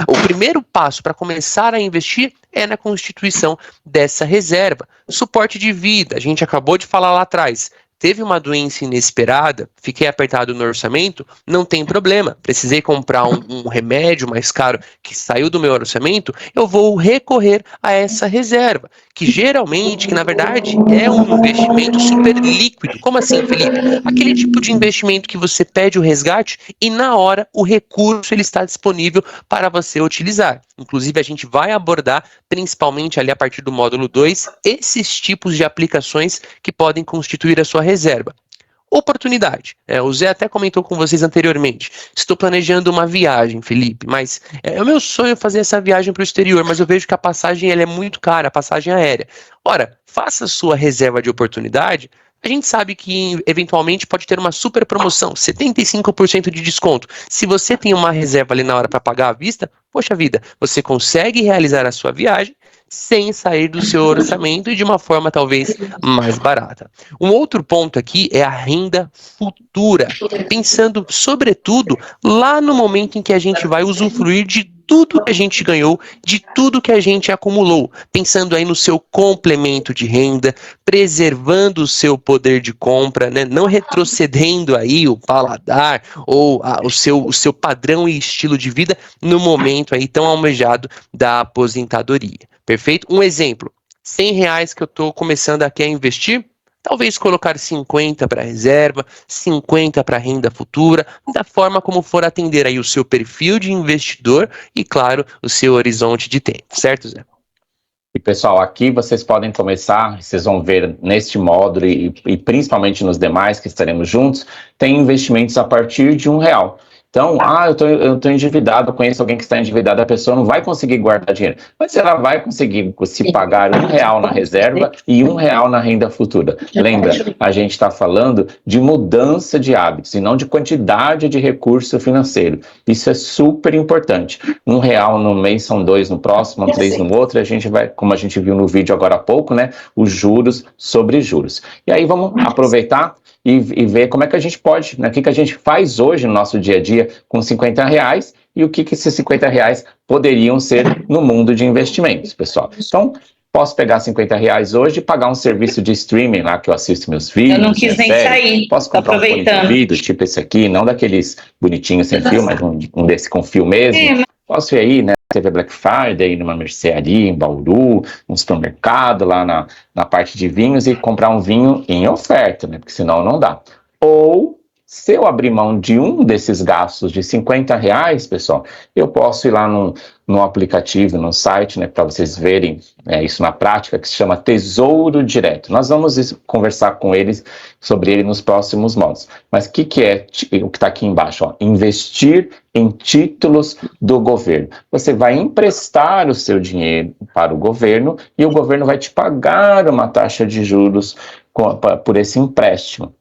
B: o primeiro passo para começar a investir é na constituição dessa reserva. Suporte de vida, a gente acabou de falar lá atrás. Teve uma doença inesperada, fiquei apertado no orçamento, não tem problema. Precisei comprar um remédio mais caro que saiu do meu orçamento, eu vou recorrer a essa reserva, que geralmente, que na verdade é um investimento super líquido. Como assim, Felipe? Aquele tipo de investimento que você pede o resgate e na hora o recurso ele está disponível para você utilizar. Inclusive a gente vai abordar, principalmente ali a partir do módulo 2, esses tipos de aplicações que podem constituir a sua reserva. Oportunidade. O Zé até comentou com vocês anteriormente. Estou planejando uma viagem, Felipe, mas é o meu sonho fazer essa viagem para o exterior, mas eu vejo que a passagem ela é muito cara, a passagem aérea. Ora, faça a sua reserva de oportunidade. A gente sabe que eventualmente pode ter uma super promoção, 75% de desconto. Se você tem uma reserva ali na hora para pagar à vista, poxa vida, você consegue realizar a sua viagem sem sair do seu orçamento e de uma forma talvez mais barata. Um outro ponto aqui é a renda futura, pensando sobretudo lá no momento em que a gente vai usufruir de tudo que a gente ganhou, de tudo que a gente acumulou, pensando aí no seu complemento de renda, preservando o seu poder de compra, né? Não retrocedendo aí o paladar ou o seu padrão e estilo de vida no momento aí tão almejado da aposentadoria. Perfeito? Um exemplo, R$100 que eu estou começando aqui a investir, talvez colocar 50 para reserva, 50 para renda futura, da forma como for atender aí o seu perfil de investidor e, claro, o seu horizonte de tempo, certo, Zé?
A: E, pessoal, aqui vocês podem começar, vocês vão ver neste módulo e principalmente nos demais que estaremos juntos, tem investimentos a partir de R$1. Então, eu tô endividado, eu conheço alguém que está endividado, a pessoa não vai conseguir guardar dinheiro, mas ela vai conseguir se pagar R$1 na reserva e R$1 na renda futura. Lembra, a gente está falando de mudança de hábitos e não de quantidade de recurso financeiro. Isso é super importante. R$1 no mês são 2 no próximo, 3 no outro, e a gente vai, como a gente viu no vídeo agora há pouco, né, os juros sobre juros. E aí vamos aproveitar e ver como é que a gente pode, né, o que a gente faz hoje no nosso dia a dia com R$50 e o que esses R$50 poderiam ser no mundo de investimentos, pessoal. Então, posso pegar R$50 hoje e pagar um serviço de streaming lá que eu assisto meus vídeos.
C: Eu não quis nem sair,
A: posso comprar um fone de ouvido, tipo esse aqui, não daqueles bonitinhos sem fio, mas um desse com fio mesmo. Posso ir aí, né? teve a Black Friday numa mercearia em Bauru, um supermercado lá na parte de vinhos e comprar um vinho em oferta, né? Porque senão não dá. Ou, se eu abrir mão de um desses gastos de R$50, pessoal, eu posso ir lá no aplicativo, no site, né, para vocês verem isso na prática, que se chama Tesouro Direto. Nós vamos conversar com eles sobre ele nos próximos módulos. Mas o que é o que está aqui embaixo? Ó? Investir em títulos do governo. Você vai emprestar o seu dinheiro para o governo e o governo vai te pagar uma taxa de juros por esse empréstimo.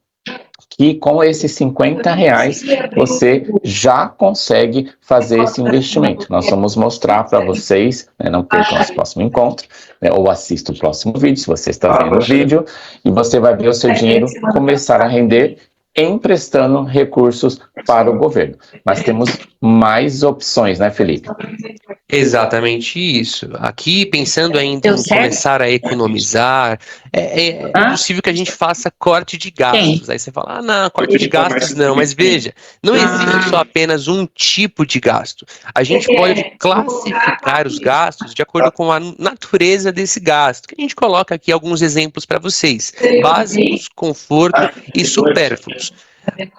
A: Que com esses R$50 você já consegue fazer esse investimento. Nós vamos mostrar para vocês, né, não percam nosso próximo encontro, né, ou assista o próximo vídeo, se você está vendo o vídeo, e você vai ver o seu dinheiro começar a render emprestando recursos para o governo. Mas temos mais opções, né, Felipe?
B: Exatamente isso. Aqui, pensando ainda em começar a economizar, é possível que a gente faça corte de gastos. Aí você fala, não, corte de gastos não. Mas veja, não existe só apenas um tipo de gasto. A gente pode classificar os gastos de acordo com a natureza desse gasto. A gente coloca aqui alguns exemplos para vocês. Básicos, conforto e supérfluos.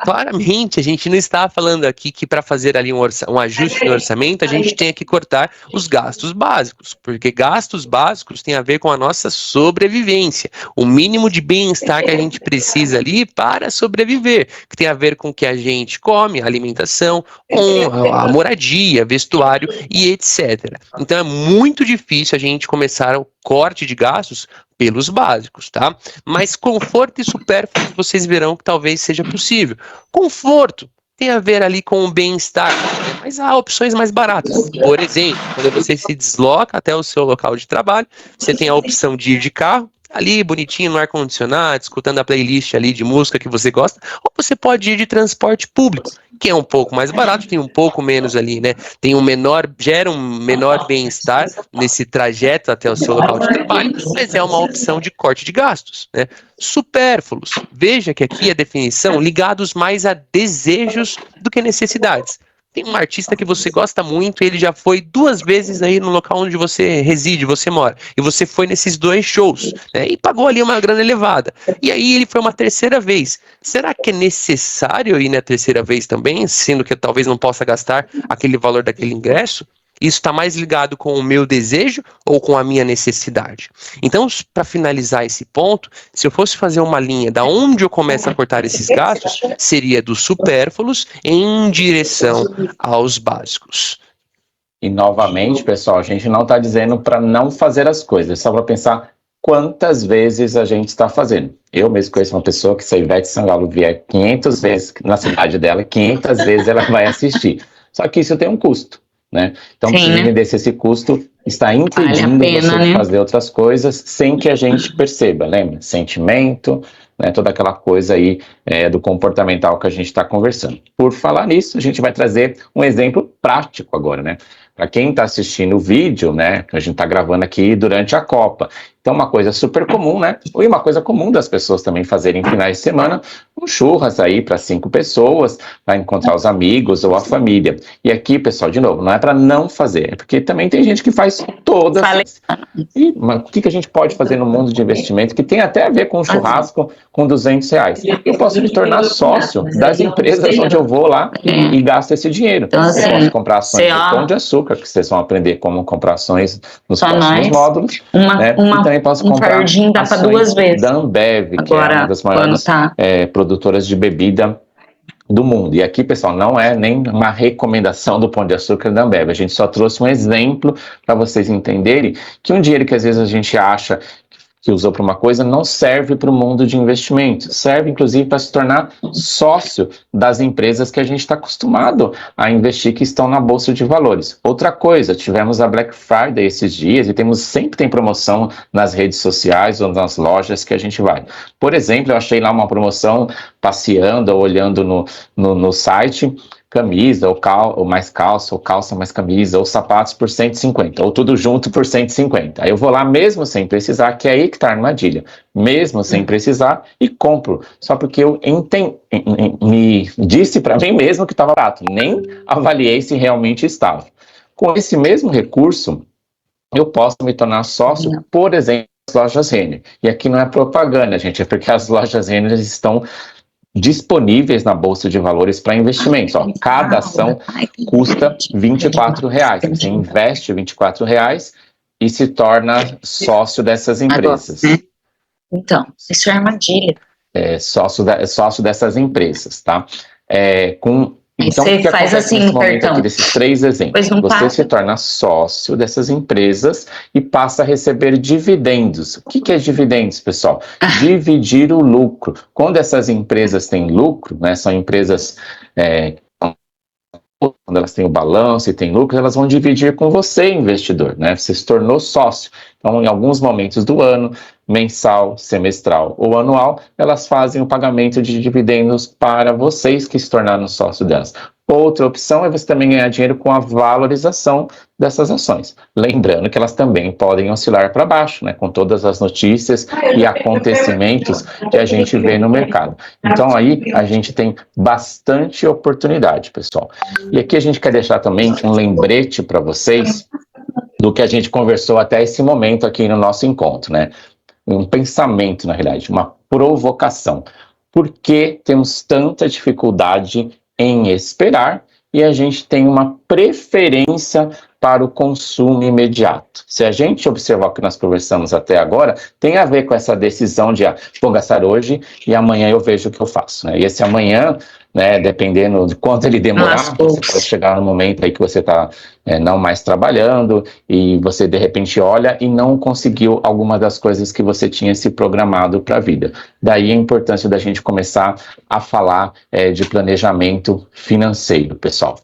B: Claramente, a gente não está falando aqui que para fazer ali um ajuste no orçamento, a gente tem que cortar os gastos básicos, porque gastos básicos têm a ver com a nossa sobrevivência, o mínimo de bem-estar que a gente precisa ali para sobreviver, que tem a ver com o que a gente come, alimentação, com a moradia, vestuário e etc. Então é muito difícil a gente começar o corte de gastos pelos básicos, tá? Mas conforto e supérfluo vocês verão que talvez seja possível. Conforto tem a ver ali com o bem-estar, mas há opções mais baratas. Por exemplo, quando você se desloca até o seu local de trabalho, você tem a opção de ir de carro, ali bonitinho no ar-condicionado, escutando a playlist ali de música que você gosta, ou você pode ir de transporte público, que é um pouco mais barato, tem um pouco menos ali, né? Gera um menor bem-estar nesse trajeto até o seu local de trabalho, mas é uma opção de corte de gastos, né? Supérfluos. Veja que aqui a definição ligados mais a desejos do que necessidades. Tem um artista que você gosta muito, ele já foi 2 vezes aí no local onde você reside, você mora, e você foi nesses 2 shows, né, e pagou ali uma grana elevada, e aí ele foi uma 3ª vez. Será que é necessário ir na 3ª vez também, sendo que eu talvez não possa gastar aquele valor daquele ingresso? Isso está mais ligado com o meu desejo ou com a minha necessidade? Então, para finalizar esse ponto, se eu fosse fazer uma linha da onde eu começo a cortar esses gastos, seria dos supérfluos em direção aos básicos.
A: E novamente, pessoal, a gente não está dizendo para não fazer as coisas, só para pensar quantas vezes a gente está fazendo. Eu mesmo conheço uma pessoa que, se a Ivete Sangalo vier 500 vezes na cidade dela, 500 vezes ela vai assistir. Só que isso tem um custo, né? Então, precisa entender se esse custo está impedindo você de fazer outras coisas sem que a gente perceba, lembra? Sentimento, né? Toda aquela coisa aí do comportamental que a gente está conversando. Por falar nisso, a gente vai trazer um exemplo prático agora, né? Para quem está assistindo o vídeo, né, que a gente está gravando aqui durante a Copa. Então, uma coisa super comum, né? E uma coisa comum das pessoas também fazerem em finais de semana, um churras aí para 5 pessoas, para encontrar os amigos ou a família. E aqui, pessoal, de novo, não é para não fazer, é porque também tem gente que faz todas. E o que a gente pode fazer no mundo de investimento que tem até a ver com um churrasco com R$200? Eu posso me tornar sócio das empresas onde eu vou lá e gasto esse dinheiro.
C: Então, assim,
A: eu posso comprar ações de Pão de Açúcar, que vocês vão aprender como comprar ações nos próximos módulos. Né? E também posso comprar
C: dá para 2 vezes.
A: Da Ambev, que é uma das maiores produtoras de bebida do mundo. E aqui, pessoal, não é nem uma recomendação do Pão de Açúcar da Ambev. A gente só trouxe um exemplo para vocês entenderem que um dinheiro que às vezes a gente acha que usou para uma coisa, não serve para o mundo de investimento, serve inclusive para se tornar sócio das empresas que a gente está acostumado a investir, que estão na Bolsa de Valores. Outra coisa, tivemos a Black Friday esses dias e sempre tem promoção nas redes sociais ou nas lojas que a gente vai. Por exemplo, eu achei lá uma promoção passeando ou olhando no site, camisa, ou mais calça, ou calça mais camisa, ou sapatos por 150, ou tudo junto por 150. Aí eu vou lá mesmo sem precisar, que é aí que está a armadilha. Mesmo sem precisar, e compro. Só porque eu me disse para mim mesmo que estava barato. Nem avaliei se realmente estava. Com esse mesmo recurso, eu posso me tornar sócio, por exemplo, das lojas Renner. E aqui não é propaganda, gente, é porque as lojas Renner estão disponíveis na Bolsa de Valores para investimentos. Ó, cada ação custa R$24. Você investe R$24 e se torna sócio dessas empresas.
C: Então, isso é armadilha.
A: Sócio dessas empresas, tá? Então,
C: você faz assim no cartão.
A: Aqui desses 3 exemplos. Você se torna sócio dessas empresas e passa a receber dividendos. O que é dividendos, pessoal? Dividir o lucro. Quando essas empresas têm lucro, né, são empresas... quando elas têm o balanço e têm lucro, elas vão dividir com você, investidor, né? Você se tornou sócio. Então, em alguns momentos do ano, mensal, semestral ou anual, elas fazem o pagamento de dividendos para vocês que se tornaram sócio delas. Outra opção é você também ganhar dinheiro com a valorização dessas ações. Lembrando que elas também podem oscilar para baixo, né, com todas as notícias e acontecimentos que a gente vê no mercado. Então aí a gente tem bastante oportunidade, pessoal. E aqui a gente quer deixar também um lembrete para vocês do que a gente conversou até esse momento aqui no nosso encontro, né? Um pensamento, na realidade, uma provocação. Por que temos tanta dificuldade em esperar e a gente tem uma preferência para o consumo imediato? Se a gente observar o que nós conversamos até agora, tem a ver com essa decisão de vou gastar hoje e amanhã eu vejo o que eu faço, né? E esse amanhã, né, dependendo de quanto ele demorar, você pode chegar no momento aí que você está não mais trabalhando e você de repente olha e não conseguiu alguma das coisas que você tinha se programado para a vida. Daí a importância da gente começar a falar de planejamento financeiro, pessoal.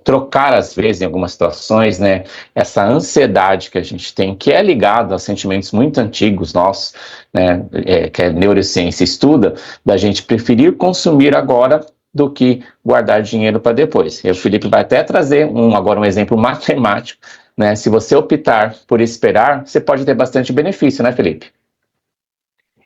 A: Trocar, às vezes, em algumas situações, né, essa ansiedade que a gente tem, que é ligada a sentimentos muito antigos nossos, né, que a neurociência estuda, da gente preferir consumir agora do que guardar dinheiro para depois. E o Felipe vai até trazer agora um exemplo matemático, né? Se você optar por esperar, você pode ter bastante benefício, né, Felipe?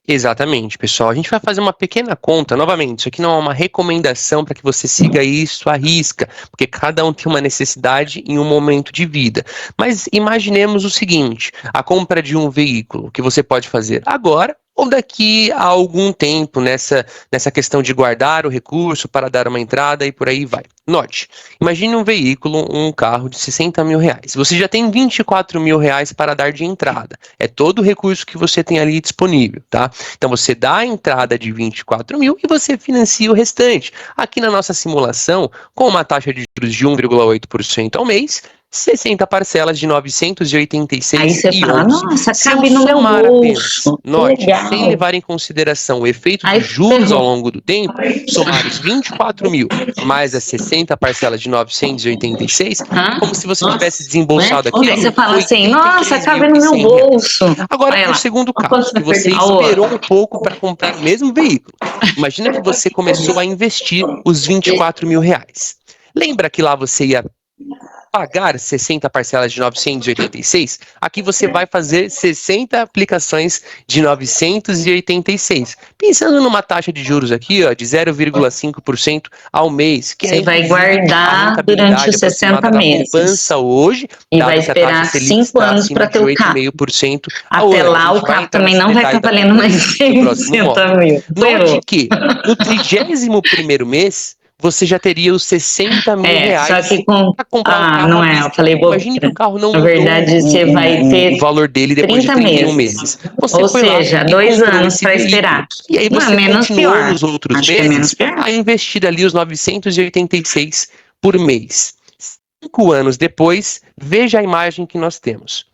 B: Exatamente, pessoal. A gente vai fazer uma pequena conta. Novamente, isso aqui não é uma recomendação para que você siga isso à risca, porque cada um tem uma necessidade em um momento de vida. Mas imaginemos o seguinte: a compra de um veículo que você pode fazer agora ou daqui a algum tempo nessa questão de guardar o recurso para dar uma entrada e por aí vai. Note, imagine um veículo, um carro de R$60 mil. Você já tem R$24 mil para dar de entrada. É todo o recurso que você tem ali disponível, tá? Então você dá a entrada de 24 mil e você financia o restante. Aqui na nossa simulação, com uma taxa de juros de 1,8% ao mês, 60 parcelas de 986.
C: Aí você fala, nossa, cabe no meu bolso.
B: Note, sem levar em consideração o efeito de juros ao longo do tempo, somar os 24 mil mais as 60 parcelas de 986, como se você tivesse desembolsado aqui.
C: Aí você fala assim, nossa, cabe no meu bolso.
B: Agora, no segundo caso, que você esperou um pouco para comprar o mesmo veículo. Imagina que você começou a investir os 24 mil. Lembra que lá você ia pagar 60 parcelas de 986, aqui você vai fazer 60 aplicações de 986. Pensando numa taxa de juros aqui, ó, de 0,5% ao mês, que
C: você vai guardar durante os 60 meses.
B: Poupança hoje,
C: e vai esperar 5 anos para ter o carro. Até lá o carro também não vai estar valendo mais 60 mil.
B: Note que no 31º mês, você já teria os 60 mil reais
C: só que para
B: comprar um carro.
C: Não é, eu falei bobeira.
B: Imagine que o carro não
C: na verdade, você vai ter
B: o valor dele depois de 31 meses. Você
C: ou seja, 2 anos para esperar.
B: E aí você
C: menos
B: continua
C: pior.
B: nos outros meses a investir ali os 986 por mês. 5 anos depois, veja a imagem que nós temos.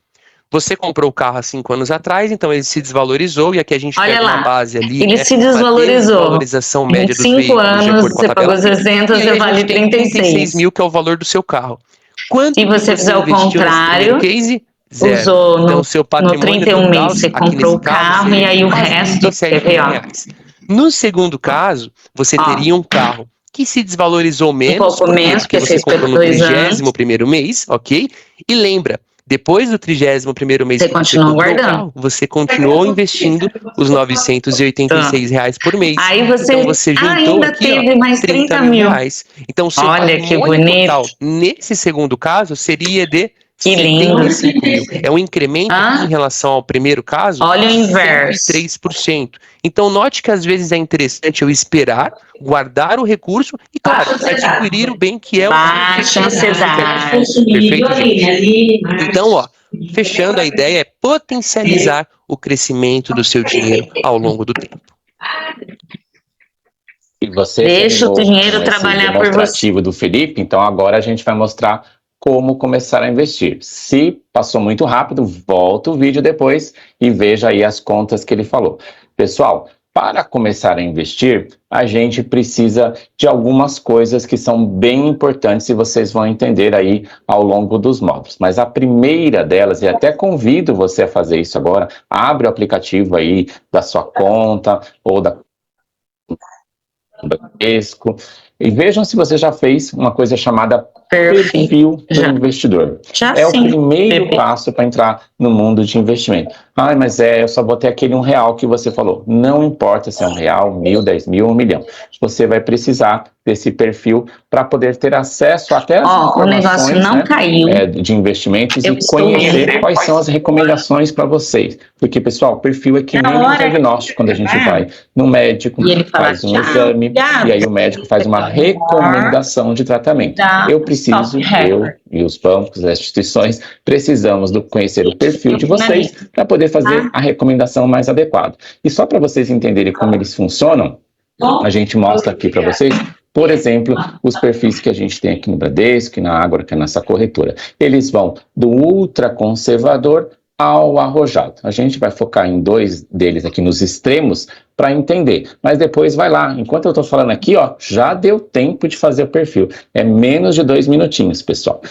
B: Você comprou o carro há 5 anos atrás, então ele se desvalorizou, e aqui a gente pega uma base ali.
C: Ele se desvalorizou.
B: Valorização média dos veículos.
C: 5 anos, você pagou 60, você vale 36
B: mil, que é o valor do seu carro.
C: Se você fizer o contrário, usou
B: então, seu
C: no 31 mês, você comprou o carro e aí o resto teve,
B: No segundo caso, você teria um carro que se desvalorizou menos,
C: um pouco menos,
B: porque você comprou no 31º mês, ok? E lembra, Depois do 31º mês
C: você continua guardando.
B: Você continuou investindo os R$986 por mês.
C: Aí você,
B: então você juntou
C: ainda
B: aqui,
C: teve mais 30 mil.
B: Reais. Então, seu patrimônio total, nesse segundo caso, seria de
C: que lindo.
B: 75 mil. É um incremento em relação ao primeiro caso.
C: Olha o inverso.
B: 3%. Então, note que às vezes é interessante eu esperar, guardar o recurso e, claro, adquirir o bem que é o...
C: Baixa ansiedade.
B: Perfeito, gente? Então, fechando, a ideia é potencializar o crescimento do seu dinheiro ao longo do tempo.
A: E você
C: deixa o dinheiro trabalhar por você.
A: Do Felipe, então agora a gente vai mostrar como começar a investir. Se passou muito rápido, volta o vídeo depois e veja aí as contas que ele falou. Pessoal, para começar a investir, a gente precisa de algumas coisas que são bem importantes e vocês vão entender aí ao longo dos módulos. Mas a primeira delas, e até convido você a fazer isso agora, abre o aplicativo aí da sua conta ou da Bradesco e vejam se você já fez uma coisa chamada perfil do investidor. É o primeiro passo para entrar no mundo de investimento. Mas eu só botei aquele R$1 que você falou. Não importa se é R$1, 1.000, 10 mil, 1 milhão. Você vai precisar desse perfil para poder ter acesso até às informações,
C: o negócio não caiu.
A: De investimentos e conhecer quais são as recomendações para vocês. Porque, pessoal, perfil é que nem um diagnóstico quando a gente vai no médico,
C: e ele
A: faz um exame, e aí o médico faz uma recomendação de tratamento. Eu e os bancos, as instituições, precisamos conhecer o perfil de vocês para poder fazer a recomendação mais adequada. E só para vocês entenderem como eles funcionam, a gente mostra aqui para vocês, por exemplo, os perfis que a gente tem aqui no Bradesco e na Ágora, que é a nossa corretora. Eles vão do ultraconservador ao arrojado. A gente vai focar em 2 deles aqui nos extremos para entender, mas depois vai lá. Enquanto eu estou falando aqui, já deu tempo de fazer o perfil. É menos de 2 minutinhos, pessoal.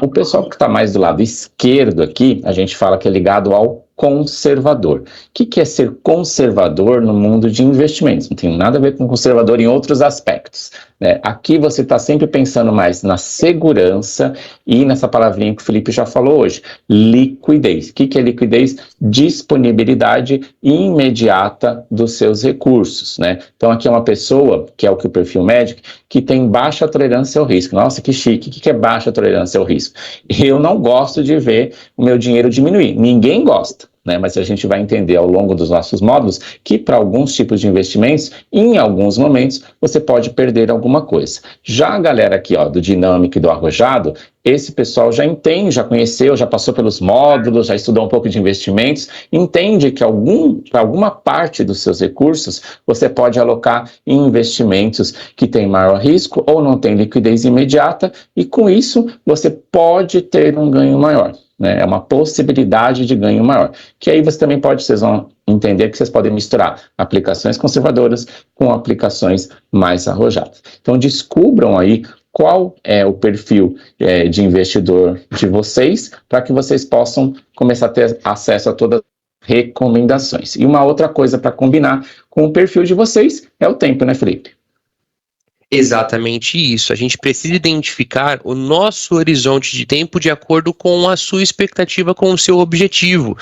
A: O pessoal que está mais do lado esquerdo aqui, a gente fala que é ligado ao conservador. O que é ser conservador no mundo de investimentos? Não tem nada a ver com conservador em outros aspectos, né? Aqui você está sempre pensando mais na segurança e nessa palavrinha que o Felipe já falou hoje, liquidez. O que é liquidez? Disponibilidade imediata dos seus recursos, né? Então aqui é uma pessoa, que é o que o perfil médico, que tem baixa tolerância ao risco. Nossa, que chique. O que é baixa tolerância ao risco? Eu não gosto de ver o meu dinheiro diminuir. Ninguém gosta. Mas a gente vai entender ao longo dos nossos módulos que para alguns tipos de investimentos, em alguns momentos, você pode perder alguma coisa. Já a galera aqui do dinâmico e do arrojado, esse pessoal já entende, já conheceu, já passou pelos módulos, já estudou um pouco de investimentos, entende que alguma parte dos seus recursos você pode alocar em investimentos que têm maior risco ou não tem liquidez imediata e com isso você pode ter um ganho maior. É uma possibilidade de ganho maior, que aí vocês vão entender que vocês podem misturar aplicações conservadoras com aplicações mais arrojadas. Então descubram aí qual é o perfil de investidor de vocês, para que vocês possam começar a ter acesso a todas as recomendações. E uma outra coisa para combinar com o perfil de vocês é o tempo, né, Felipe?
B: Exatamente isso. A gente precisa identificar o nosso horizonte de tempo de acordo com a sua expectativa, com o seu objetivo.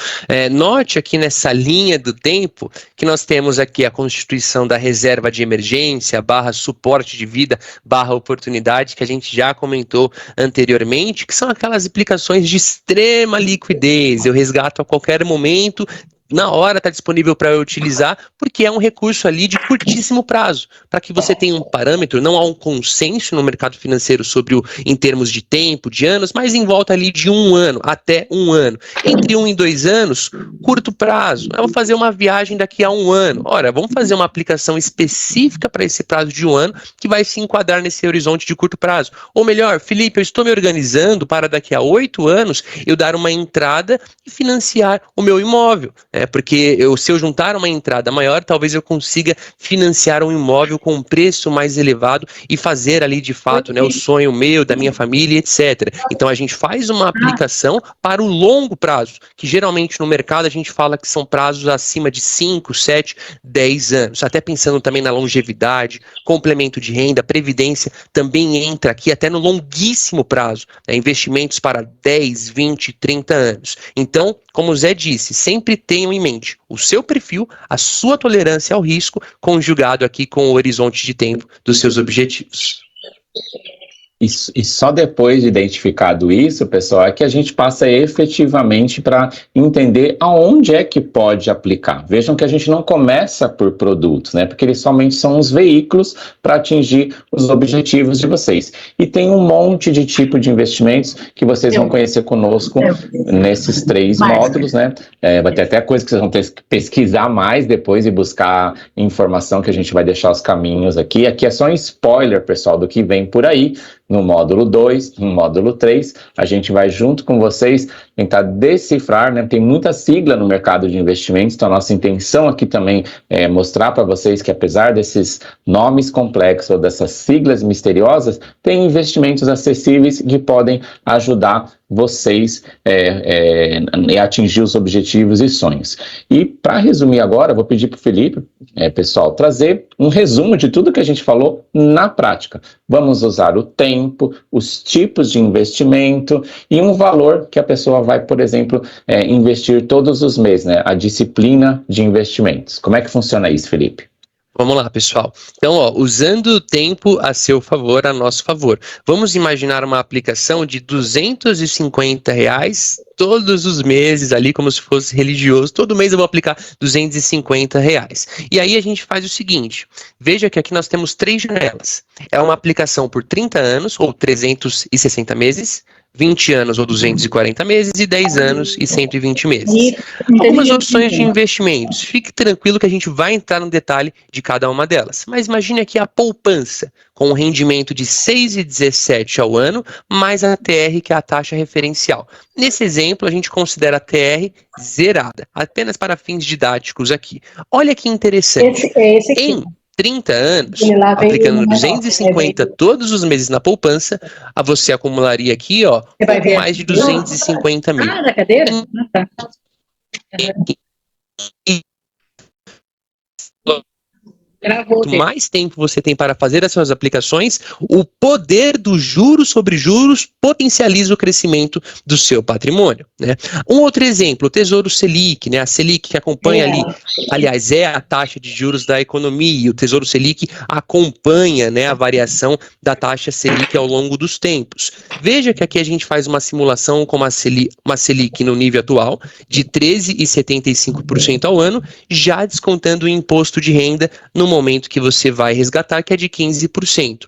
B: Note aqui nessa linha do tempo que nós temos aqui a constituição da reserva de emergência, / suporte de vida, / oportunidade, que a gente já comentou anteriormente, que são aquelas aplicações de extrema liquidez. Eu resgato a qualquer momento, na hora está disponível para eu utilizar, porque é um recurso ali de curtíssimo prazo. Para que você tenha um parâmetro, não há um consenso no mercado financeiro sobre em termos de tempo, de anos, mas em volta ali de 1 ano, até 1 ano. Entre 1 e 2 anos, curto prazo. Eu vou fazer uma viagem daqui a 1 ano. Ora, vamos fazer uma aplicação específica para esse prazo de 1 ano, que vai se enquadrar nesse horizonte de curto prazo. Ou melhor, Felipe, eu estou me organizando para daqui a 8 anos eu dar uma entrada e financiar o meu imóvel. porque se eu juntar uma entrada maior, talvez eu consiga financiar um imóvel com um preço mais elevado e fazer ali de fato, né, o sonho meu, da minha família, etc. Então a gente faz uma aplicação para o longo prazo, que geralmente no mercado a gente fala que são prazos acima de 5, 7, 10 anos, até pensando também na longevidade, complemento de renda, previdência também entra aqui até no longuíssimo prazo, né, investimentos para 10, 20, 30 anos. Então, como o Zé disse, sempre tenham em mente o seu perfil, a sua tolerância ao risco, conjugado aqui com o horizonte de tempo dos seus objetivos.
A: E só depois de identificado isso, pessoal, é que a gente passa efetivamente para entender aonde é que pode aplicar. Vejam que a gente não começa por produtos, né? Porque eles somente são os veículos para atingir os objetivos de vocês. E tem um monte de tipo de investimentos que vocês vão conhecer conosco nesses 3 módulos, né? Vai ter até coisa que vocês vão ter que pesquisar mais depois e buscar informação, que a gente vai deixar os caminhos aqui. Aqui é só um spoiler, pessoal, do que vem por aí. No módulo 2, no módulo 3, a gente vai junto com vocês tentar decifrar, né? Tem muita sigla no mercado de investimentos, então a nossa intenção aqui também é mostrar para vocês que apesar desses nomes complexos ou dessas siglas misteriosas, tem investimentos acessíveis que podem ajudar vocês a atingir os objetivos e sonhos. E para resumir agora, vou pedir para o Felipe, pessoal, trazer um resumo de tudo que a gente falou na prática. Vamos usar o tempo, os tipos de investimento e um valor que a pessoa vai, por exemplo, investir todos os meses, né? A disciplina de investimentos. Como é que funciona isso, Felipe?
B: Vamos lá, pessoal. Então, usando o tempo a seu favor, a nosso favor. Vamos imaginar uma aplicação de R$250 todos os meses ali, como se fosse religioso. Todo mês eu vou aplicar R$250. E aí a gente faz o seguinte. Veja que aqui nós temos 3 janelas. É uma aplicação por 30 anos ou 360 meses, 20 anos ou 240 meses e 10 anos e 120 meses. Algumas opções de investimentos. Fique tranquilo que a gente vai entrar no detalhe de cada uma delas. Mas imagine aqui a poupança, com um rendimento de 6,17 ao ano, mais a TR, que é a taxa referencial. Nesse exemplo, a gente considera a TR zerada, apenas para fins didáticos aqui. Olha que interessante.
C: Esse aqui.
B: Em 30 anos, aplicando 250 todos os meses na poupança, você acumularia aqui, pouco mais de 250 mil.
C: Ah, da cadeira?
B: Quanto mais tempo você tem para fazer as suas aplicações, o poder do juros sobre juros potencializa o crescimento do seu patrimônio, né? Um outro exemplo, o Tesouro Selic, né? A Selic que acompanha ali, aliás, é a taxa de juros da economia, e o Tesouro Selic acompanha, né, a variação da taxa Selic ao longo dos tempos. Veja que aqui a gente faz uma simulação com uma Selic no nível atual de 13,75% ao ano, já descontando o imposto de renda no momento que você vai resgatar, que é de 15%.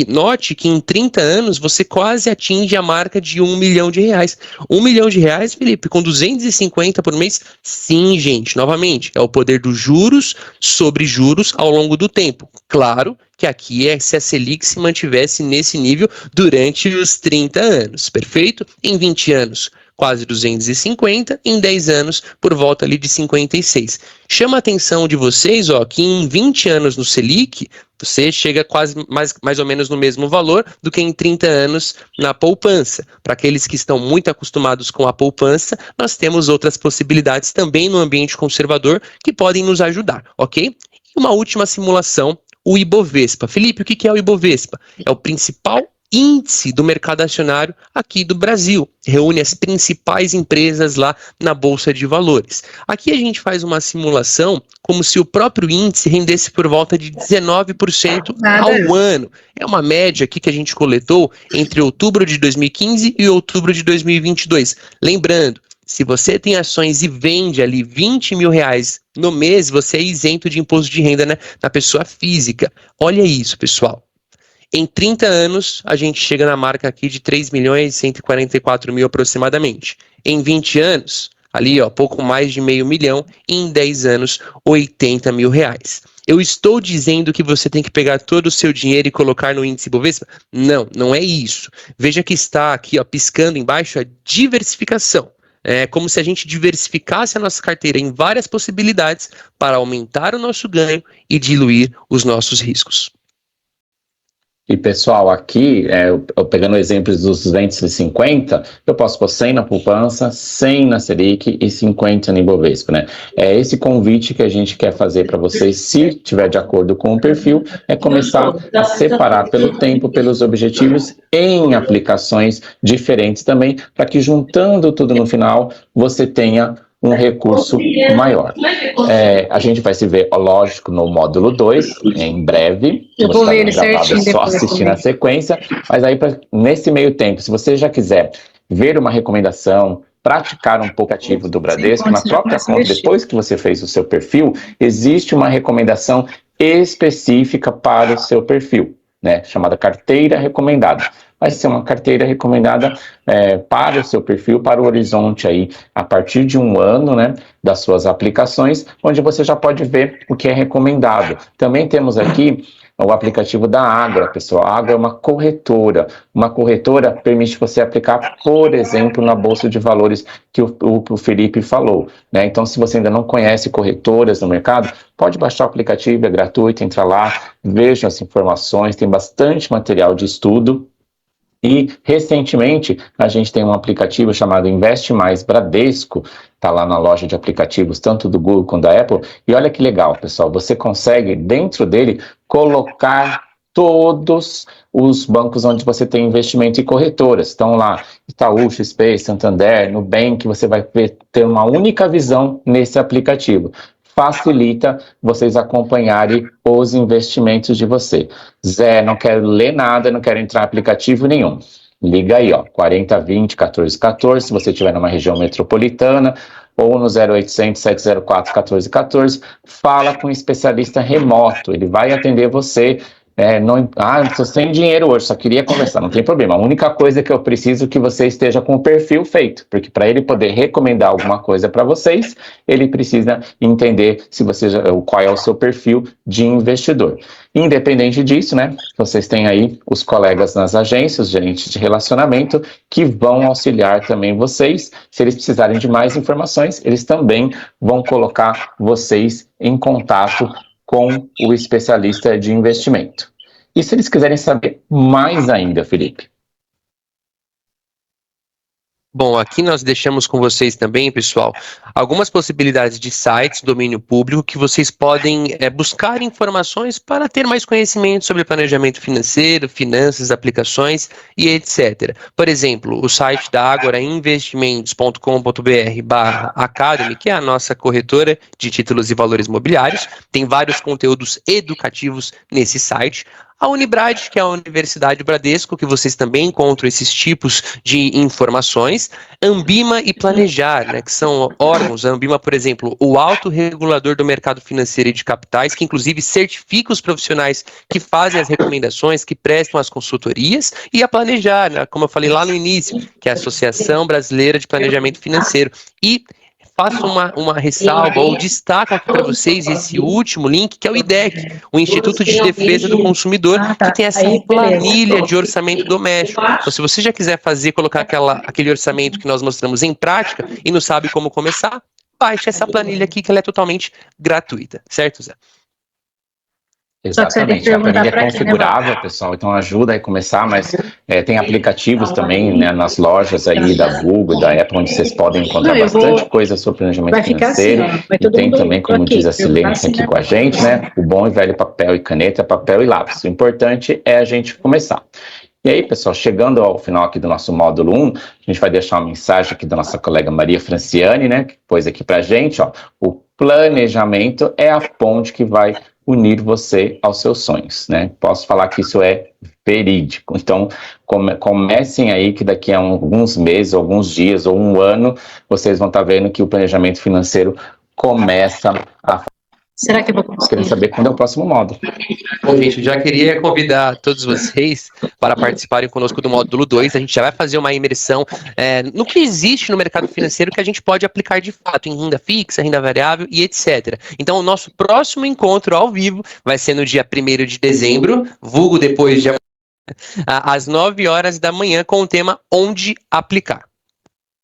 B: Note que em 30 anos você quase atinge a marca de R$1 milhão. R$1 milhão, Felipe, com 250 por mês? Sim, gente, novamente, é o poder dos juros sobre juros ao longo do tempo. Claro que aqui é se a Selic se mantivesse nesse nível durante os 30 anos, perfeito? Em 20 anos, quase 250, em 10 anos, por volta ali de 56. Chama a atenção de vocês, que em 20 anos no Selic, você chega quase mais ou menos no mesmo valor do que em 30 anos na poupança. Para aqueles que estão muito acostumados com a poupança, nós temos outras possibilidades também no ambiente conservador que podem nos ajudar, ok? E uma última simulação, o Ibovespa. Felipe, o que é o Ibovespa? É o principal índice do mercado acionário aqui do Brasil, reúne as principais empresas lá na Bolsa de Valores. Aqui a gente faz uma simulação como se o próprio índice rendesse por volta de 19% ao ano. É uma média aqui que a gente coletou entre outubro de 2015 e outubro de 2022. Lembrando, se você tem ações e vende ali R$20 mil no mês, você é isento de imposto de renda, né, na pessoa física. Olha isso, pessoal. Em 30 anos, a gente chega na marca aqui de 3.144.000 aproximadamente. Em 20 anos, ali, pouco mais de R$500 mil. E em 10 anos, R$80 mil. Eu estou dizendo que você tem que pegar todo o seu dinheiro e colocar no índice Bovespa? Não, não é isso. Veja que está aqui, piscando embaixo, a diversificação. É como se a gente diversificasse a nossa carteira em várias possibilidades para aumentar o nosso ganho e diluir os nossos riscos.
A: E pessoal, aqui, eu pegando exemplos dos 250, eu posso pôr 100 na poupança, 100 na Selic e 50 no Ibovespa, né? É esse convite que a gente quer fazer para vocês, se tiver de acordo com o perfil, é começar a separar pelo tempo, pelos objetivos, em aplicações diferentes também, para que juntando tudo no final, você tenha um recurso maior. A gente vai se ver, lógico, no módulo 2, em breve.
C: Eu vou ver ele certinho
A: só assistir na sequência, mas aí, nesse meio tempo, se você já quiser ver uma recomendação, praticar um pouco ativo do Bradesco, na própria conta, depois que você fez o seu perfil, existe uma recomendação específica para o seu perfil, né, chamada carteira recomendada. Vai ser uma carteira recomendada para o seu perfil, para o horizonte aí, a partir de 1 ano, né, das suas aplicações, onde você já pode ver o que é recomendado. Também temos aqui o aplicativo da Ágora, pessoal. A Ágora é uma corretora. Uma corretora permite você aplicar, por exemplo, na Bolsa de Valores que o Felipe falou, né? Então, se você ainda não conhece corretoras no mercado, pode baixar o aplicativo, é gratuito, entra lá, veja as informações, tem bastante material de estudo. E, recentemente, a gente tem um aplicativo chamado Investe Mais Bradesco, está lá na loja de aplicativos, tanto do Google quanto da Apple, e olha que legal, pessoal, você consegue, dentro dele, colocar todos os bancos onde você tem investimento e corretoras. Estão lá, Itaú, XP, Santander, Nubank, você vai ter uma única visão nesse aplicativo. Facilita vocês acompanharem os investimentos de você. Zé, não quero ler nada, não quero entrar em aplicativo nenhum. Liga aí, 4020 1414, se você estiver numa região metropolitana, ou no 0800 704 1414, fala com um especialista remoto, ele vai atender você. Eu estou sem dinheiro hoje, só queria conversar, não tem problema. A única coisa que eu preciso é que você esteja com o perfil feito, porque para ele poder recomendar alguma coisa para vocês, ele precisa entender qual é o seu perfil de investidor. Independente disso, né, vocês têm aí os colegas nas agências, gerentes de relacionamento, que vão auxiliar também vocês. Se eles precisarem de mais informações, eles também vão colocar vocês em contato com o especialista de investimento. E se eles quiserem saber mais ainda, Felipe?
B: Bom, aqui nós deixamos com vocês também, pessoal, algumas possibilidades de sites, domínio público, que vocês podem buscar informações para ter mais conhecimento sobre planejamento financeiro, finanças, aplicações e etc. Por exemplo, o site da Ágora, investimentos.com.br/academy, que é a nossa corretora de títulos e valores imobiliários, tem vários conteúdos educativos nesse site. A Unibrad, que é a Universidade Bradesco, que vocês também encontram esses tipos de informações. Ambima e Planejar, né, que são órgãos. A Ambima, por exemplo, o autorregulador do mercado financeiro e de capitais, que inclusive certifica os profissionais que fazem as recomendações, que prestam as consultorias. E a Planejar, né, como eu falei lá no início, que é a Associação Brasileira de Planejamento Financeiro. E faço uma ressalva ou destaco aqui para vocês esse último link, que é o IDEC, o Instituto de Defesa do Consumidor, que tem essa planilha de orçamento doméstico. Então, se você já quiser colocar aquele orçamento que nós mostramos em prática e não sabe como começar, baixe essa planilha aqui, que ela é totalmente gratuita, certo, Zé?
A: Exatamente, a planilha é configurável, pessoal, então ajuda a começar, mas tem aplicativos também, né, nas lojas aí da Google, da Apple, onde vocês podem encontrar bastante coisa sobre planejamento financeiro, e tem também, como diz a Silene aqui com a gente, né, o bom e velho papel e caneta, papel e lápis. O importante é a gente começar. E aí, pessoal, chegando ao final aqui do nosso módulo 1, a gente vai deixar uma mensagem aqui da nossa colega Maria Franciane, né, que pôs aqui pra gente, o planejamento é a ponte que vai unir você aos seus sonhos, né? Posso falar que isso é verídico. Então, comecem aí que daqui a alguns meses, alguns dias ou 1 ano, vocês vão estar vendo que o planejamento financeiro começa a...
C: Será que eu vou conseguir?
A: Querendo saber quando é o próximo módulo.
B: Bom, gente, eu já queria convidar todos vocês para participarem conosco do módulo 2. A gente já vai fazer uma imersão no que existe no mercado financeiro que a gente pode aplicar de fato em renda fixa, renda variável e etc. Então, o nosso próximo encontro ao vivo vai ser no dia 1º de dezembro, vulgo depois de às 9 horas da manhã, com o tema Onde Aplicar.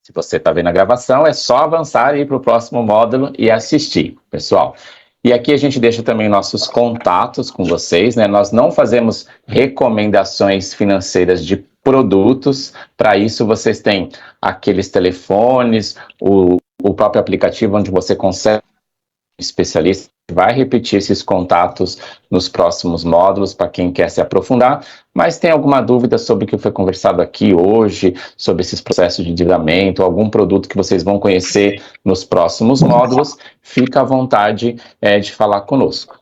A: Se você está vendo a gravação, é só avançar e ir para o próximo módulo e assistir, pessoal. E aqui a gente deixa também nossos contatos com vocês, né? Nós não fazemos recomendações financeiras de produtos. Para isso, vocês têm aqueles telefones, o próprio aplicativo onde você consegue um especialista. Vai repetir esses contatos nos próximos módulos para quem quer se aprofundar, mas tem alguma dúvida sobre o que foi conversado aqui hoje, sobre esses processos de endividamento, algum produto que vocês vão conhecer nos próximos módulos, fica à vontade de falar conosco.